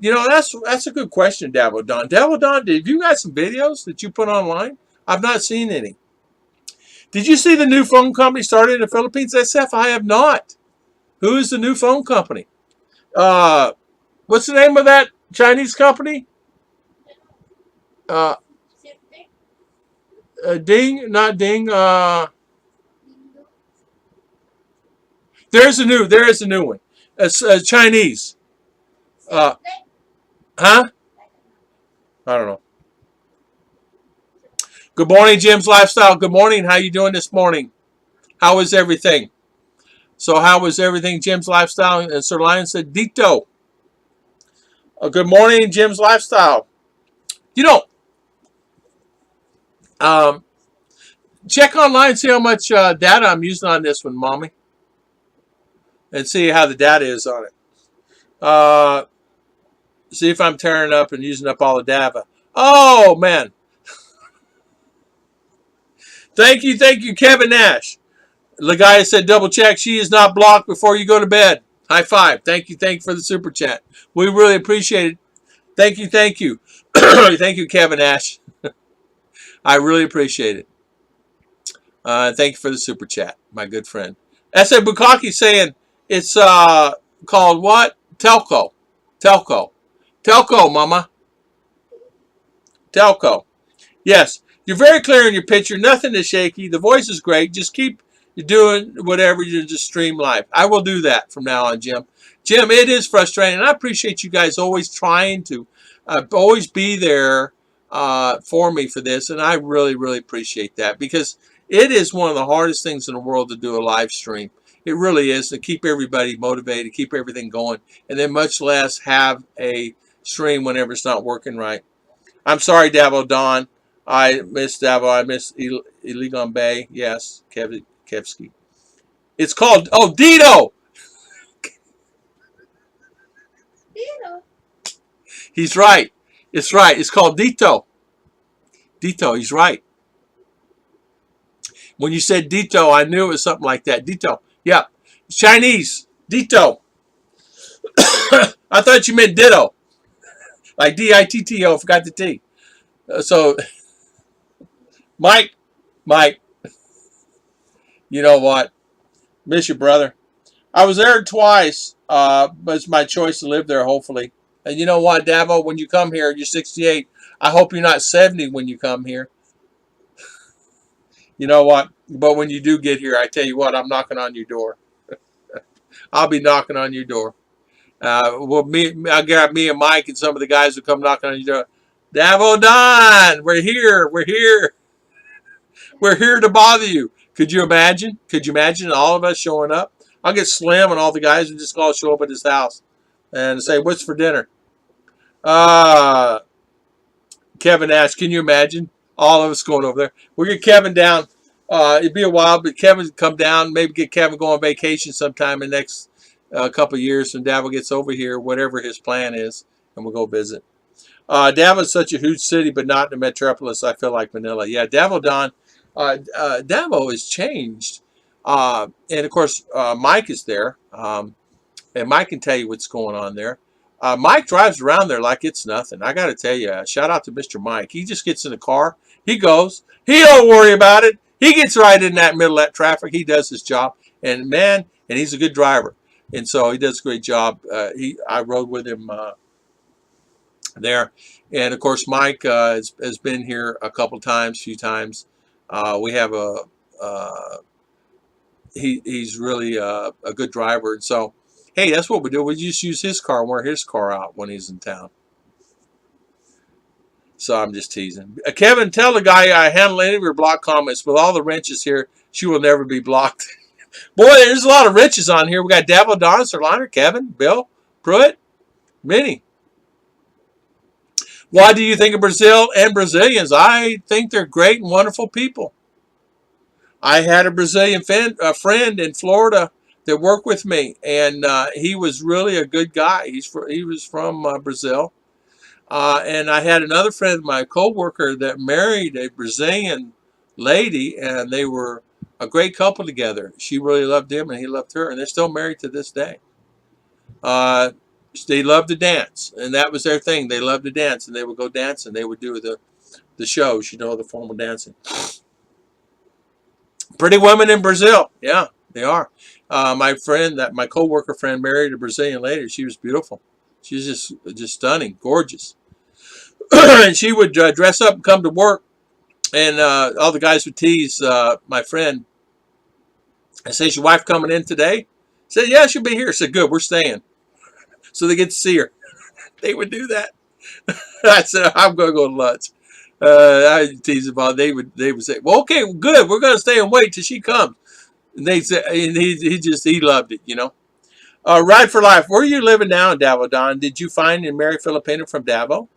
That's a good question, Davodon. Davodon, have you got some videos that you put online? I've not seen any. Did you see the new phone company started in the Philippines? SF, I have not. Who is the new phone company? What's the name of that Chinese company? Uh, Ding, not Ding. There is a new one. It's Chinese. Uh, huh? I don't know. Good morning, Jim's Lifestyle. Good morning. How you doing this morning? How is everything? So how was everything, Jim's Lifestyle? And Sir Lion said, Dito. Good morning, Jim's Lifestyle. You know, um, check online, see how much data I'm using on this one, Mommy. And see how the data is on it. See if I'm tearing up and using up all the data. Oh, man. Thank you, Kevin Nash. The guy said, double check. She is not blocked before you go to bed. High five. Thank you for the super chat. We really appreciate it. Thank you. Thank you, Kevin Nash. I really appreciate it. Thank you for the super chat, my good friend. S.A. Bukaki saying it's called what? Telco, mama. Telco. Yes, you're very clear in your picture. Nothing is shaky. The voice is great. Just keep doing whatever you just stream live. I will do that from now on, Jim. Jim, it is frustrating. And I appreciate you guys always trying to always be there for me for this. And I really, really appreciate that because it is one of the hardest things in the world to do a live stream. It really is, to keep everybody motivated, keep everything going, and then much less have a stream whenever it's not working right. I'm sorry, Davo Don. I miss Davo. I miss Iligan Bay. Yes, Kevsky. It's called, Dito.
Dito.
He's right. It's right. It's called Dito. Dito, he's right. When you said Dito, I knew it was something like that. Dito. Yeah. It's Chinese. Dito. I thought you meant ditto. Like D-I-T-T-O. Forgot the T. So, Mike. You know what? Miss you, brother. I was there twice. But it's my choice to live there, hopefully. And you know what, Davo? When you come here, you're 68. I hope you're not 70 when you come here. You know what? But when you do get here, I tell you what, I'm knocking on your door. I'll be knocking on your door. I got me and Mike and some of the guys who come knocking on your door. Davo Don, we're here. We're here to bother you. Could you imagine? Could you imagine all of us showing up? I'll get Slim and all the guys who just all show up at his house and say, what's for dinner? Kevin asked, can you imagine all of us going over there? We'll get Kevin down. It'd be a while, but Kevin would come down. Maybe get Kevin go on vacation sometime in the next couple of years when Davo gets over here, whatever his plan is, and we'll go visit. Davo is such a huge city, but not in the metropolis. I feel like Manila. Yeah, Davo Don. Davo has changed. And of course, Mike is there. And Mike can tell you what's going on there. Mike drives around there like it's nothing. I got to tell you, shout out to Mr. Mike. He just gets in the car. He goes. He don't worry about it. He gets right in that middle of that traffic. He does his job. And man, and he's a good driver. And so he does a great job. I rode with him there. And of course, Mike has been here a few times. We have he's really a good driver. And so, hey, that's what we do. We just use his car and wear his car out when he's in town. So I'm just teasing. Kevin, tell the guy I handle any of your block comments. With all the wrenches here, she will never be blocked. Boy, there's a lot of wrenches on here. We got Davo, Don, Sir Liner, Kevin, Bill, Pruitt, Minnie. Why do you think of Brazil and Brazilians? I think they're great and wonderful people. I had a Brazilian friend in Florida that worked with me, and he was really a good guy. He was from Brazil. And I had another friend, my co-worker, that married a Brazilian lady, and they were a great couple together. She really loved him, and he loved her, and they're still married to this day. They loved to dance, and that was their thing. They loved to dance, and they would go dance, and they would do the shows, the formal dancing. Pretty women in Brazil, yeah. They are. My coworker friend married a Brazilian lady. She was beautiful. She was just stunning, gorgeous. And she would dress up and come to work, and all the guys would tease my friend. I said, "Is your wife coming in today?" I said, "Yeah, she'll be here." I said, "Good, we're staying." So they get to see her. They would do that. I said, "I'm going to go to lunch." I tease about. They would say, "Well, okay, good. We're going to stay and wait till she comes." And they say, and he loved it, you know. Ride for life. Where are you living now in Davao, Don? Did you find and marry Filipina from Davao?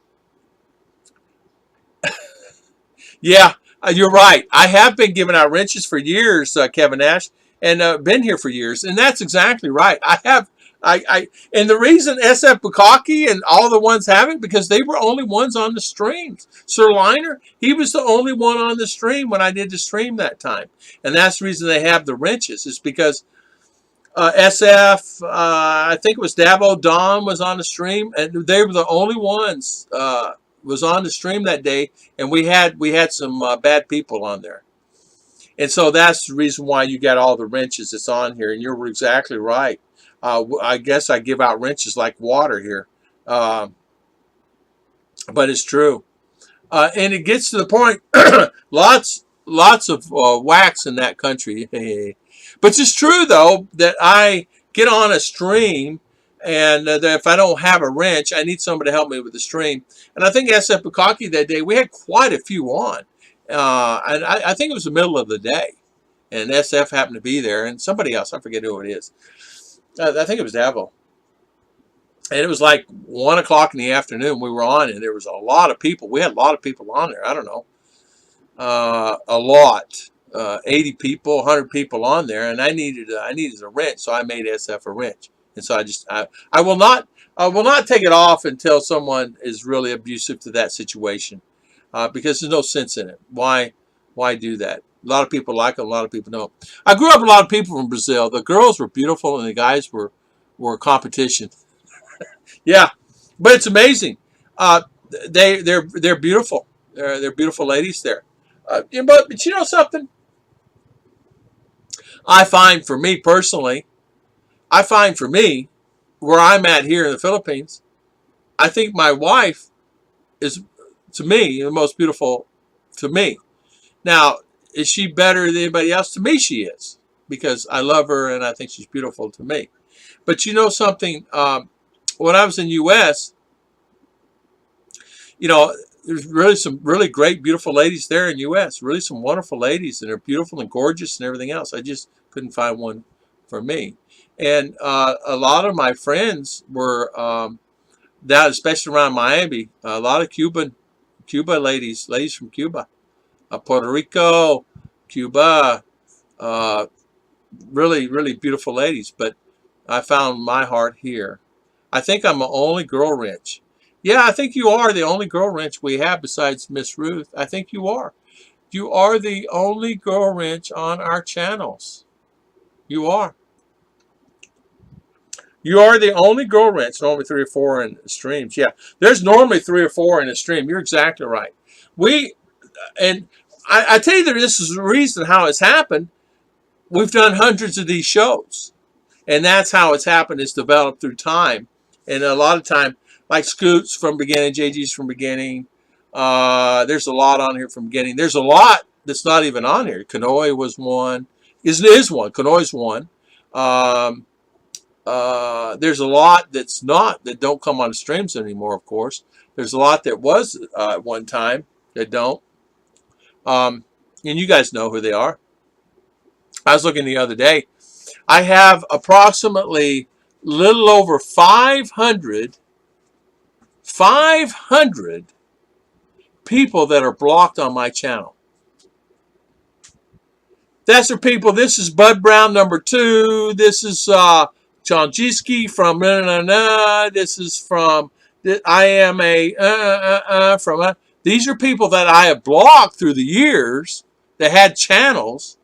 Yeah, you're right. I have been giving out wrenches for years, Kevin Nash, and been here for years, and that's exactly right. I have. And the reason SF Bukaki and all the ones have it because they were only ones on the streams. Sir Liner, he was the only one on the stream when I did the stream that time, and that's the reason they have the wrenches. Is because SF, I think it was Davo Don was on the stream, and they were the only ones was on the stream that day, and we had some bad people on there, and so that's the reason why you got all the wrenches that's on here. And you're exactly right. I guess I give out wrenches like water here, but it's true. And it gets to the point, lots of wax in that country. But it's true, though, that I get on a stream, and that if I don't have a wrench, I need somebody to help me with the stream. And I think SF Bukaki that day, we had quite a few on. And I think it was the middle of the day. And SF happened to be there, and somebody else, I forget who it is. I think it was Davo. And it was like 1 o'clock in the afternoon we were on, and there was a lot of people. We had a lot of people on there. I don't know. A lot. 80 people, 100 people on there, and I needed a wrench, so I made SF a wrench. And so I will not take it off until someone is really abusive to that situation, because there's no sense in it. Why do that? A lot of people like them, a lot of people don't. I grew up with a lot of people from Brazil. The girls were beautiful, and the guys were competition. Yeah, but it's amazing. They're beautiful. They're beautiful ladies there. But you know something? I find for me personally, where I'm at here in the Philippines, I think my wife is, to me, the most beautiful to me. Now, is she better than anybody else? To me, she is, because I love her and I think she's beautiful to me. But you know something? When I was in U.S., you know, there's really some really great, beautiful ladies there in U.S. Really some wonderful ladies, and they're beautiful and gorgeous and everything else. I just couldn't find one for me. And a lot of my friends were that, especially around Miami. A lot of Cuba ladies from Cuba, Puerto Rico, Cuba, really, really beautiful ladies. But I found my heart here. I think I'm the only girl wrench. Yeah, I think you are the only girl wrench we have besides Miss Ruth. I think you are. You are the only girl wrench on our channels. You are. You are the only girl wrench. Normally 3 or 4 in streams. Yeah, there's normally 3 or 4 in a stream. You're exactly right. And I tell you that this is the reason how it's happened. We've done hundreds of these shows. And that's how it's happened. It's developed through time. And a lot of time, like Scoots from beginning, JG's from beginning. There's a lot on here from beginning. There's a lot that's not even on here. Kanoi was one. Is one. Kanoi's one. There's a lot that's not, that don't come on the streams anymore, of course. There's a lot that was at one time that don't. And you guys know who they are. I was looking the other day. I have approximately little over 500 people that are blocked on my channel. That's for people. This is Bud Brown #2. This is John Jiski from This is from I am a from these are people that I have blocked through the years that had channels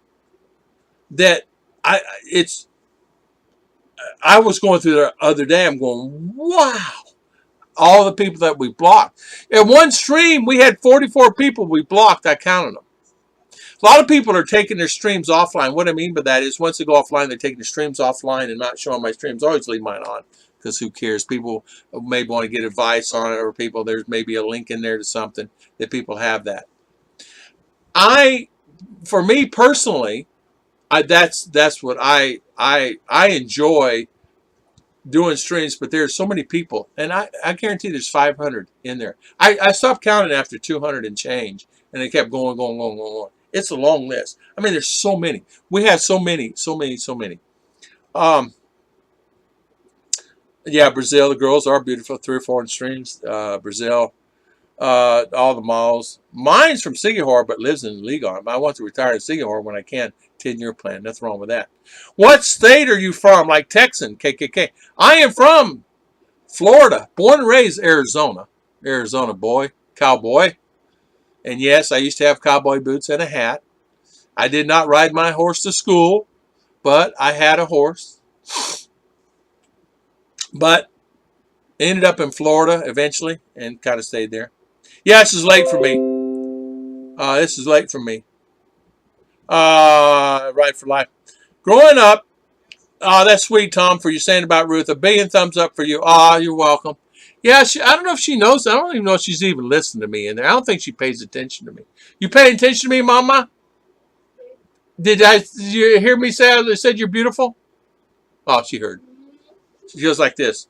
that I was going through the other day. I'm going, wow, all the people that we blocked. In one stream, we had 44 people we blocked. I counted them. A lot of people are taking their streams offline. What I mean by that is once they go offline, they're taking the streams offline and not showing my streams. I always leave mine on because who cares? People may want to get advice on it, or people, there's maybe a link in there to something that people have that. For me personally, that's what I enjoy doing streams, but there's so many people, and I guarantee there's 500 in there. I stopped counting after 200 and change, and it kept going. It's a long list. I mean, there's so many. We have so many. Yeah, Brazil, the girls are beautiful. 3 or 4 in streams. Brazil, all the malls. Mine's from Sigihor, but lives in Ligon. I want to retire in Sigihor when I can. 10-year plan. Nothing wrong with that. What state are you from? Like Texan, KKK. I am from Florida. Born and raised Arizona. Arizona boy. Cowboy. And yes, I used to have cowboy boots and a hat. I did not ride my horse to school, but I had a horse. But ended up in Florida eventually and kind of stayed there. Yeah, this is late for me. Right for life. Growing up, that's sweet, Tom, for you saying about Ruth. 1 billion thumbs up for you. You're welcome. Yeah, I don't know if she knows. I don't even know if she's even listening to me in there. I don't think she pays attention to me. You paying attention to me, Mama? Did you hear me say I said you're beautiful? Oh, she heard. She goes like this.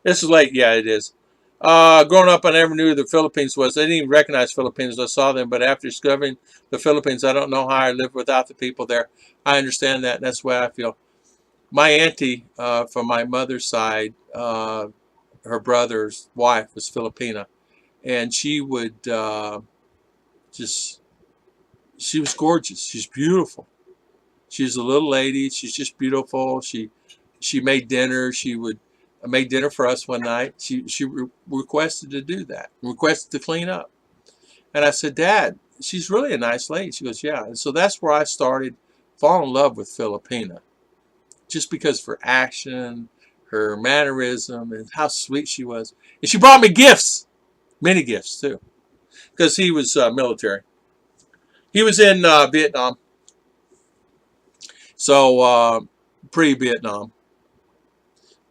This is late. Yeah, it is. Growing up, I never knew who the Philippines was. I didn't even recognize Filipinos. I saw them, but after discovering the Philippines, I don't know how I live without the people there. I understand that, and that's the way I feel. My auntie, from my mother's side, her brother's wife was Filipina, and she would she was gorgeous. She's beautiful. She's a little lady. She's just beautiful. She made dinner. She would make dinner for us one night. She requested to do that. Requested to clean up. And I said, Dad, she's really a nice lady. She goes, yeah. And so that's where I started falling in love with Filipina. Just because of her action, her mannerism, and how sweet she was. And she brought me gifts. Many gifts, too. Because he was military. He was in Vietnam. So, pre-Vietnam.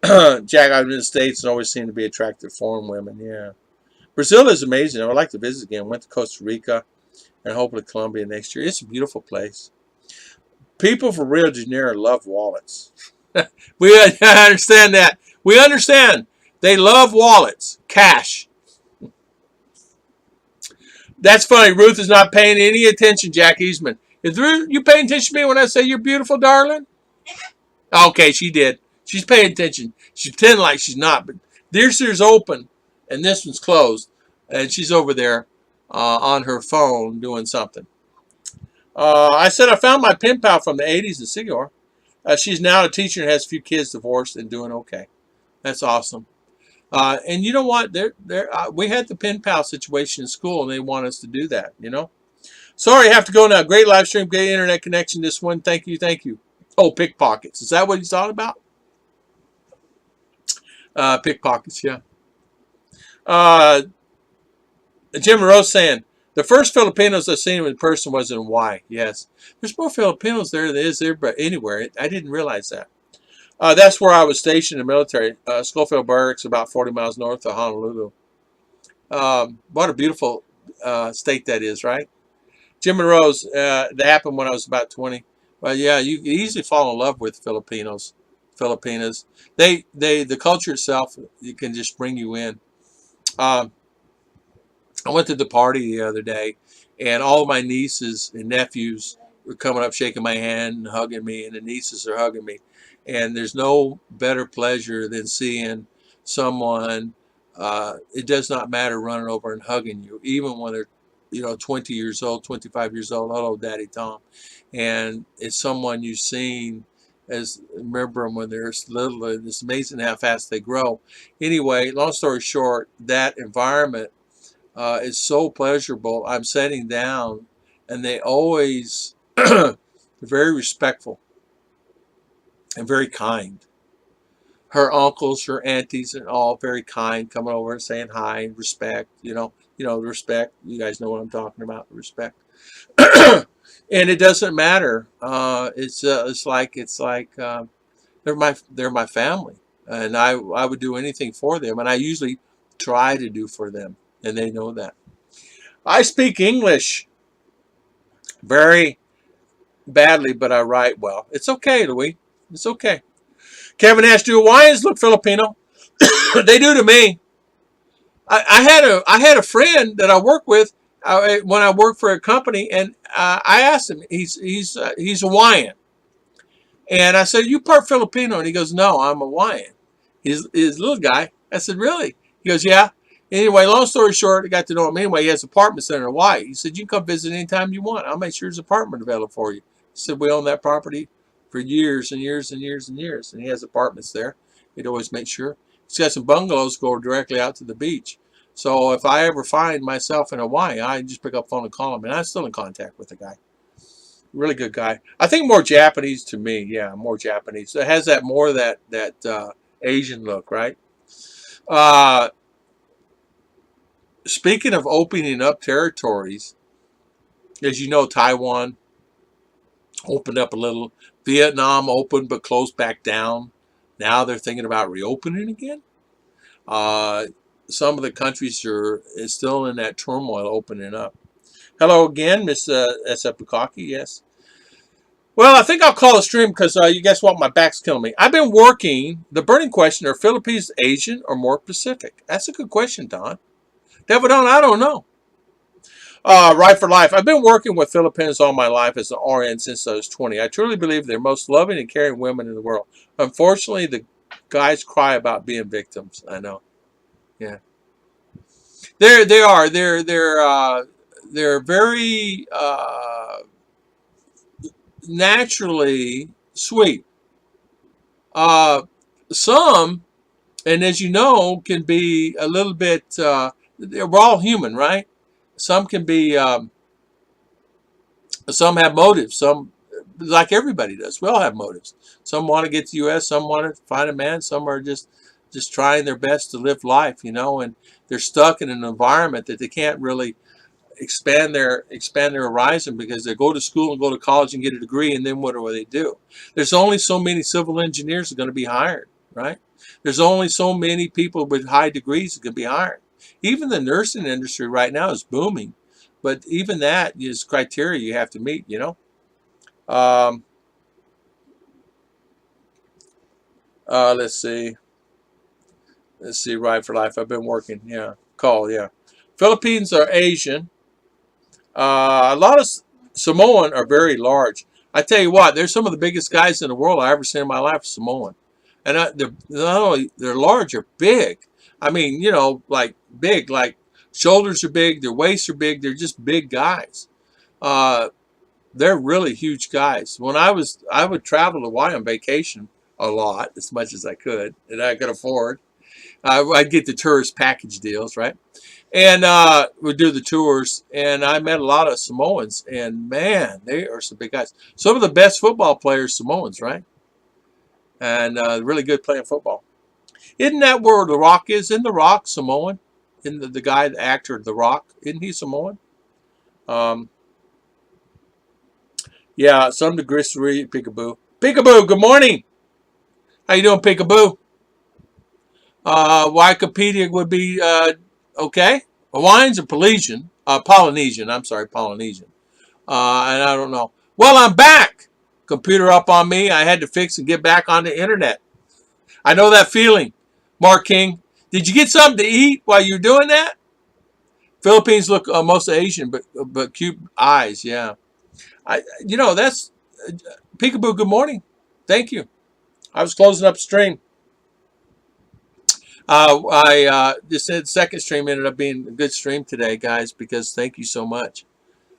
Jack, I've been in the States and always seemed to be attracted to foreign women. Yeah. Brazil is amazing. I would like to visit again. Went to Costa Rica and hopefully Colombia next year. It's a beautiful place. People from Rio de Janeiro love wallets. I understand that. We understand. They love wallets. Cash. That's funny. Ruth is not paying any attention, Jack Eastman. Is Ruth, you paying attention to me when I say you're beautiful, darling? Okay, she did. She's paying attention. She's pretending like she's not. But this ear's open, and this one's closed. And she's over there on her phone doing something. I said I found my pen pal from the 80s in Sigor. She's now a teacher and has a few kids, divorced and doing okay. That's awesome. And you know what? We had the pen pal situation in school, and they want us to do that, you know. Sorry, I have to go now. Great live stream, great internet connection. This one, thank you. Oh, pickpockets. Is that what he's talking about? Pickpockets, yeah. Jim Rose saying, the first Filipinos I seen in person was in Hawaii. Yes. There's more Filipinos there than there is anywhere. I didn't realize that. That's where I was stationed in the military. Schofield Barracks, about 40 miles north of Honolulu. What a beautiful state that is, right? Jim Rose, that happened when I was about 20. Well, yeah, you easily fall in love with Filipinas. The culture itself, it can just bring you in. I went to the party the other day, and all of my nieces and nephews were coming up, shaking my hand and hugging me, and the nieces are hugging me. And there's no better pleasure than seeing someone, it does not matter, running over and hugging you, even when they're 20 years old, 25 years old. Hello, Daddy Tom. And it's someone you've seen, remember them when they're little. It's amazing how fast they grow. Anyway, long story short, that environment is so pleasurable. I'm sitting down, and they always they're very respectful and very kind. Her uncles, her aunties, and all very kind, coming over and saying hi and respect. You respect. You guys know what I'm talking about, respect. And it doesn't matter. It's like they're my family, and I would do anything for them, and I usually try to do for them, and they know that. I speak English very badly, but I write well. It's okay, Louis. It's okay. Kevin asked, "Do Hawaiians look Filipino?" They do to me. I had a friend that I work with when I worked for a company, and I asked him. He's Hawaiian, and I said, "You part Filipino?" And he goes, "No, I'm Hawaiian." He's a little guy. I said, "Really?" He goes, "Yeah." Anyway, long story short, I got to know him anyway. He has apartments in Hawaii. He said, "You can come visit anytime you want. I'll make sure there's an apartment available for you." He said, "We own that property for years and years and years and years." And he has apartments there. He'd always make sure. He's got some bungalows go directly out to the beach. So if I ever find myself in Hawaii, I just pick up the phone and call him. And I'm still in contact with the guy. Really good guy. I think more Japanese to me. Yeah, more Japanese. It has that more that Asian look, right? Uh, Speaking of opening up territories, as you know, Taiwan opened up a little. Vietnam opened but closed back down. Now they're thinking about reopening again. Uh, some of the countries is still in that turmoil opening up. Hello again, Miss Bukaki. Yes. Well, I think I'll call a stream because you guess what? My back's killing me. I've been working. The burning question: are Philippines Asian or more Pacific? That's a good question, Don. Devil Don, I don't know. Right for life. I've been working with Filipinos all my life as an RN since I was 20. I truly believe they're most loving and caring women in the world. Unfortunately, the guys cry about being victims. I know. Yeah, they are. They're very naturally sweet. Uh, some, and as you know, can be a little bit. We're all human, right? Some can be. Some have motives. Some, like everybody does, we all have motives. Some want to get to the U.S. Some want to find a man. Some are just trying their best to live life, and they're stuck in an environment that they can't really expand their horizon because they go to school and go to college and get a degree, and then what do they do? There's only so many civil engineers that are going to be hired, right? There's only so many people with high degrees that can be hired. Even the nursing industry right now is booming, but even that is criteria you have to meet, Um, let's see. Right for life. I've been working. Yeah. Call. Yeah. Philippines are Asian. A lot of Samoan are very large. I tell you what, they're some of the biggest guys in the world I ever seen in my life. Samoan, and they're not only they're large, they're big. I mean, like big, like shoulders are big, their waists are big. They're just big guys. Uh, they're really huge guys. I would travel to Hawaii on vacation a lot, as much as I could, and I could afford. I'd get the tourist package deals, right? And we'd do the tours, and I met a lot of Samoans, and man, they are some big guys. Some of the best football players, Samoans, right? And really good playing football. Isn't that where The Rock is? In The Rock, Samoan? In the guy, the actor, The Rock, isn't he Samoan? Um, yeah, some degree, Peekaboo. Peekaboo, good morning. How you doing, Peekaboo? Wikipedia would be okay. Hawaiians are Polynesian. Polynesian. I'm sorry, Polynesian. And I don't know. Well, I'm back. Computer up on me. I had to fix and get back on the internet. I know that feeling, Mark King. Did you get something to eat while you're doing that? Philippines look most Asian, but cute eyes. Yeah. That's Peekaboo. Good morning. Thank you. I was closing up stream. I just said second stream ended up being a good stream today, guys, because thank you so much.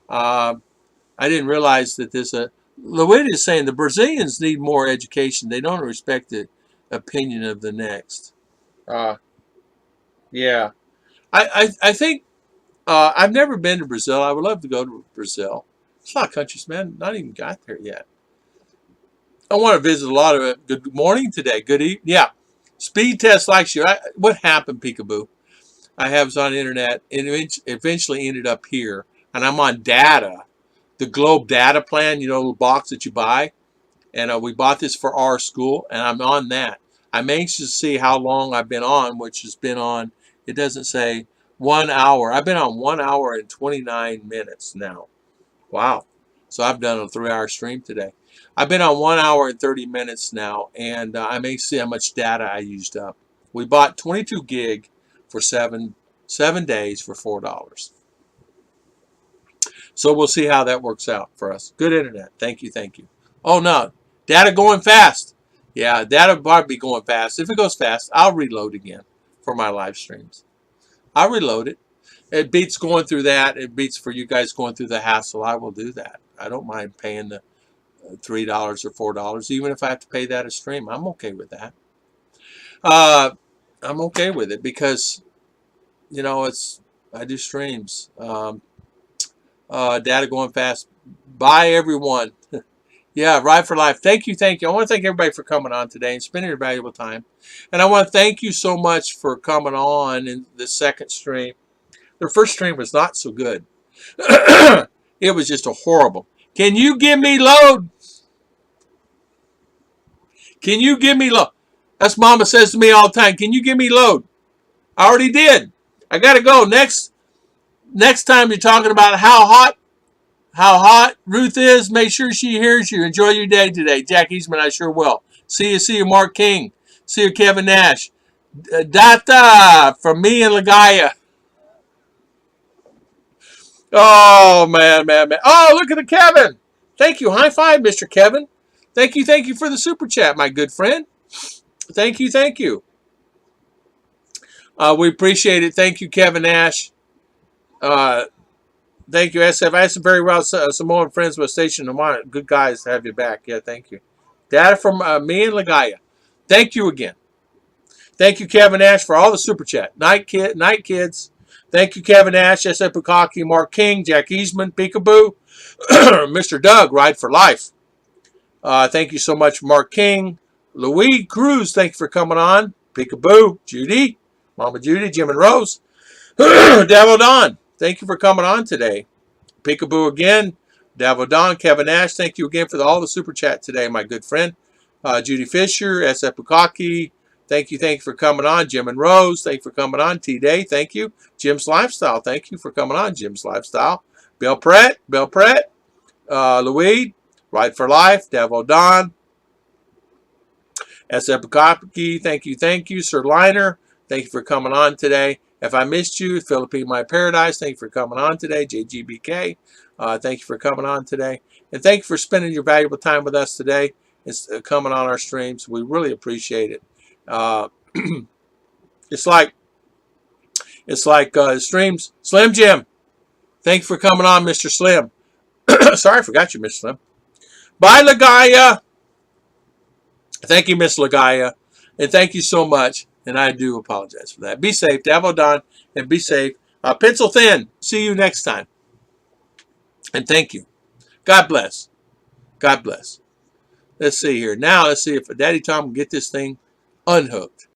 I didn't realize that Luigi is saying the Brazilians need more education. They don't respect the opinion of the next. Yeah. I think I've never been to Brazil. I would love to go to Brazil. It's a lot of countries, man. Not even got there yet. I want to visit a lot of it. Good morning today. Good evening. Yeah. Speed test likes you. What happened, Peekaboo? I have it on the internet. It eventually ended up here. And I'm on data, the Globe data plan, you know, the box that you buy. And we bought this for our school, and I'm on that. I'm anxious to see how long I've been on, which has been on, it doesn't say 1 hour. I've been on 1 hour and 29 minutes now. Wow. So I've done a 3-hour stream today. I've been on 1 hour and 30 minutes now, and I may see how much data I used up. We bought 22 gig for seven days for $4. So we'll see how that works out for us. Good internet. Thank you, thank you. Oh no, data going fast. Yeah, data probably be going fast. If it goes fast, I'll reload again for my live streams. I'll reload it. It beats going through that. It beats for you guys going through the hassle. I will do that. I don't mind paying the $3 or $4, even if I have to pay that a stream. I'm okay with that. I'm okay with it because, you know, I do streams. Data going fast. Bye, everyone. Yeah, Ride for Life. Thank you, thank you. I want to thank everybody for coming on today and spending your valuable time. And I want to thank you so much for coming on in the second stream. The first stream was not so good. It was just a horrible. Can you give me load? Can you give me load? That's Mama says to me all the time. Can you give me load? I already did. I got to go. Next time you're talking about how hot Ruth is, make sure she hears you. Enjoy your day today. Jack Eastman, I sure will. See you, Mark King. See you, Kevin Nash. Data from me and Lagaya. Oh, man. Oh, look at the Kevin. Thank you. High five, Mr. Kevin. Thank you for the super chat, my good friend. Thank you. We appreciate it. Thank you, Kevin Nash. Thank you, SF. I had some very well Samoan friends with Station Namana. Good guys to have you back. Yeah, thank you. Data from me and Lagaya. Thank you again. Thank you, Kevin Nash, for all the super chat. Night kids. Thank you, Kevin Nash, SF Bukaki, Mark King, Jack Eastman, Peekaboo, Mr. Doug, Ride for Life. Thank you so much, Mark King. Louis Cruz, thank you for coming on. Peekaboo, Judy, Mama Judy, Jim and Rose. Davil Don, thank you for coming on today. Peekaboo again. Davil Don, Kevin Nash, thank you again for all the super chat today, my good friend. Judy Fisher, SF Bukaki, thank you for coming on. Jim and Rose, thank you for coming on. T-Day, thank you. Jim's Lifestyle, thank you for coming on. Jim's Lifestyle. Bill Pratt, Louis, Ride for Life, Davil Don, SF Bukaki, thank you. Sir Liner, thank you for coming on today. If I missed you, Philippine My Paradise, thank you for coming on today. JGBK, thank you for coming on today. And thank you for spending your valuable time with us today. It's coming on our streams. We really appreciate it. It's like streams. Slim Jim, thank you for coming on, Mr. Slim. Sorry, I forgot you, Mr. Slim. Bye, Lagaya. Thank you, Miss Lagaya. And thank you so much. And I do apologize for that. Be safe. Davil Don, and be safe. Pencil thin. See you next time. And thank you. God bless. God bless. Let's see here. Now, let's see if Daddy Tom can get this thing unhooked.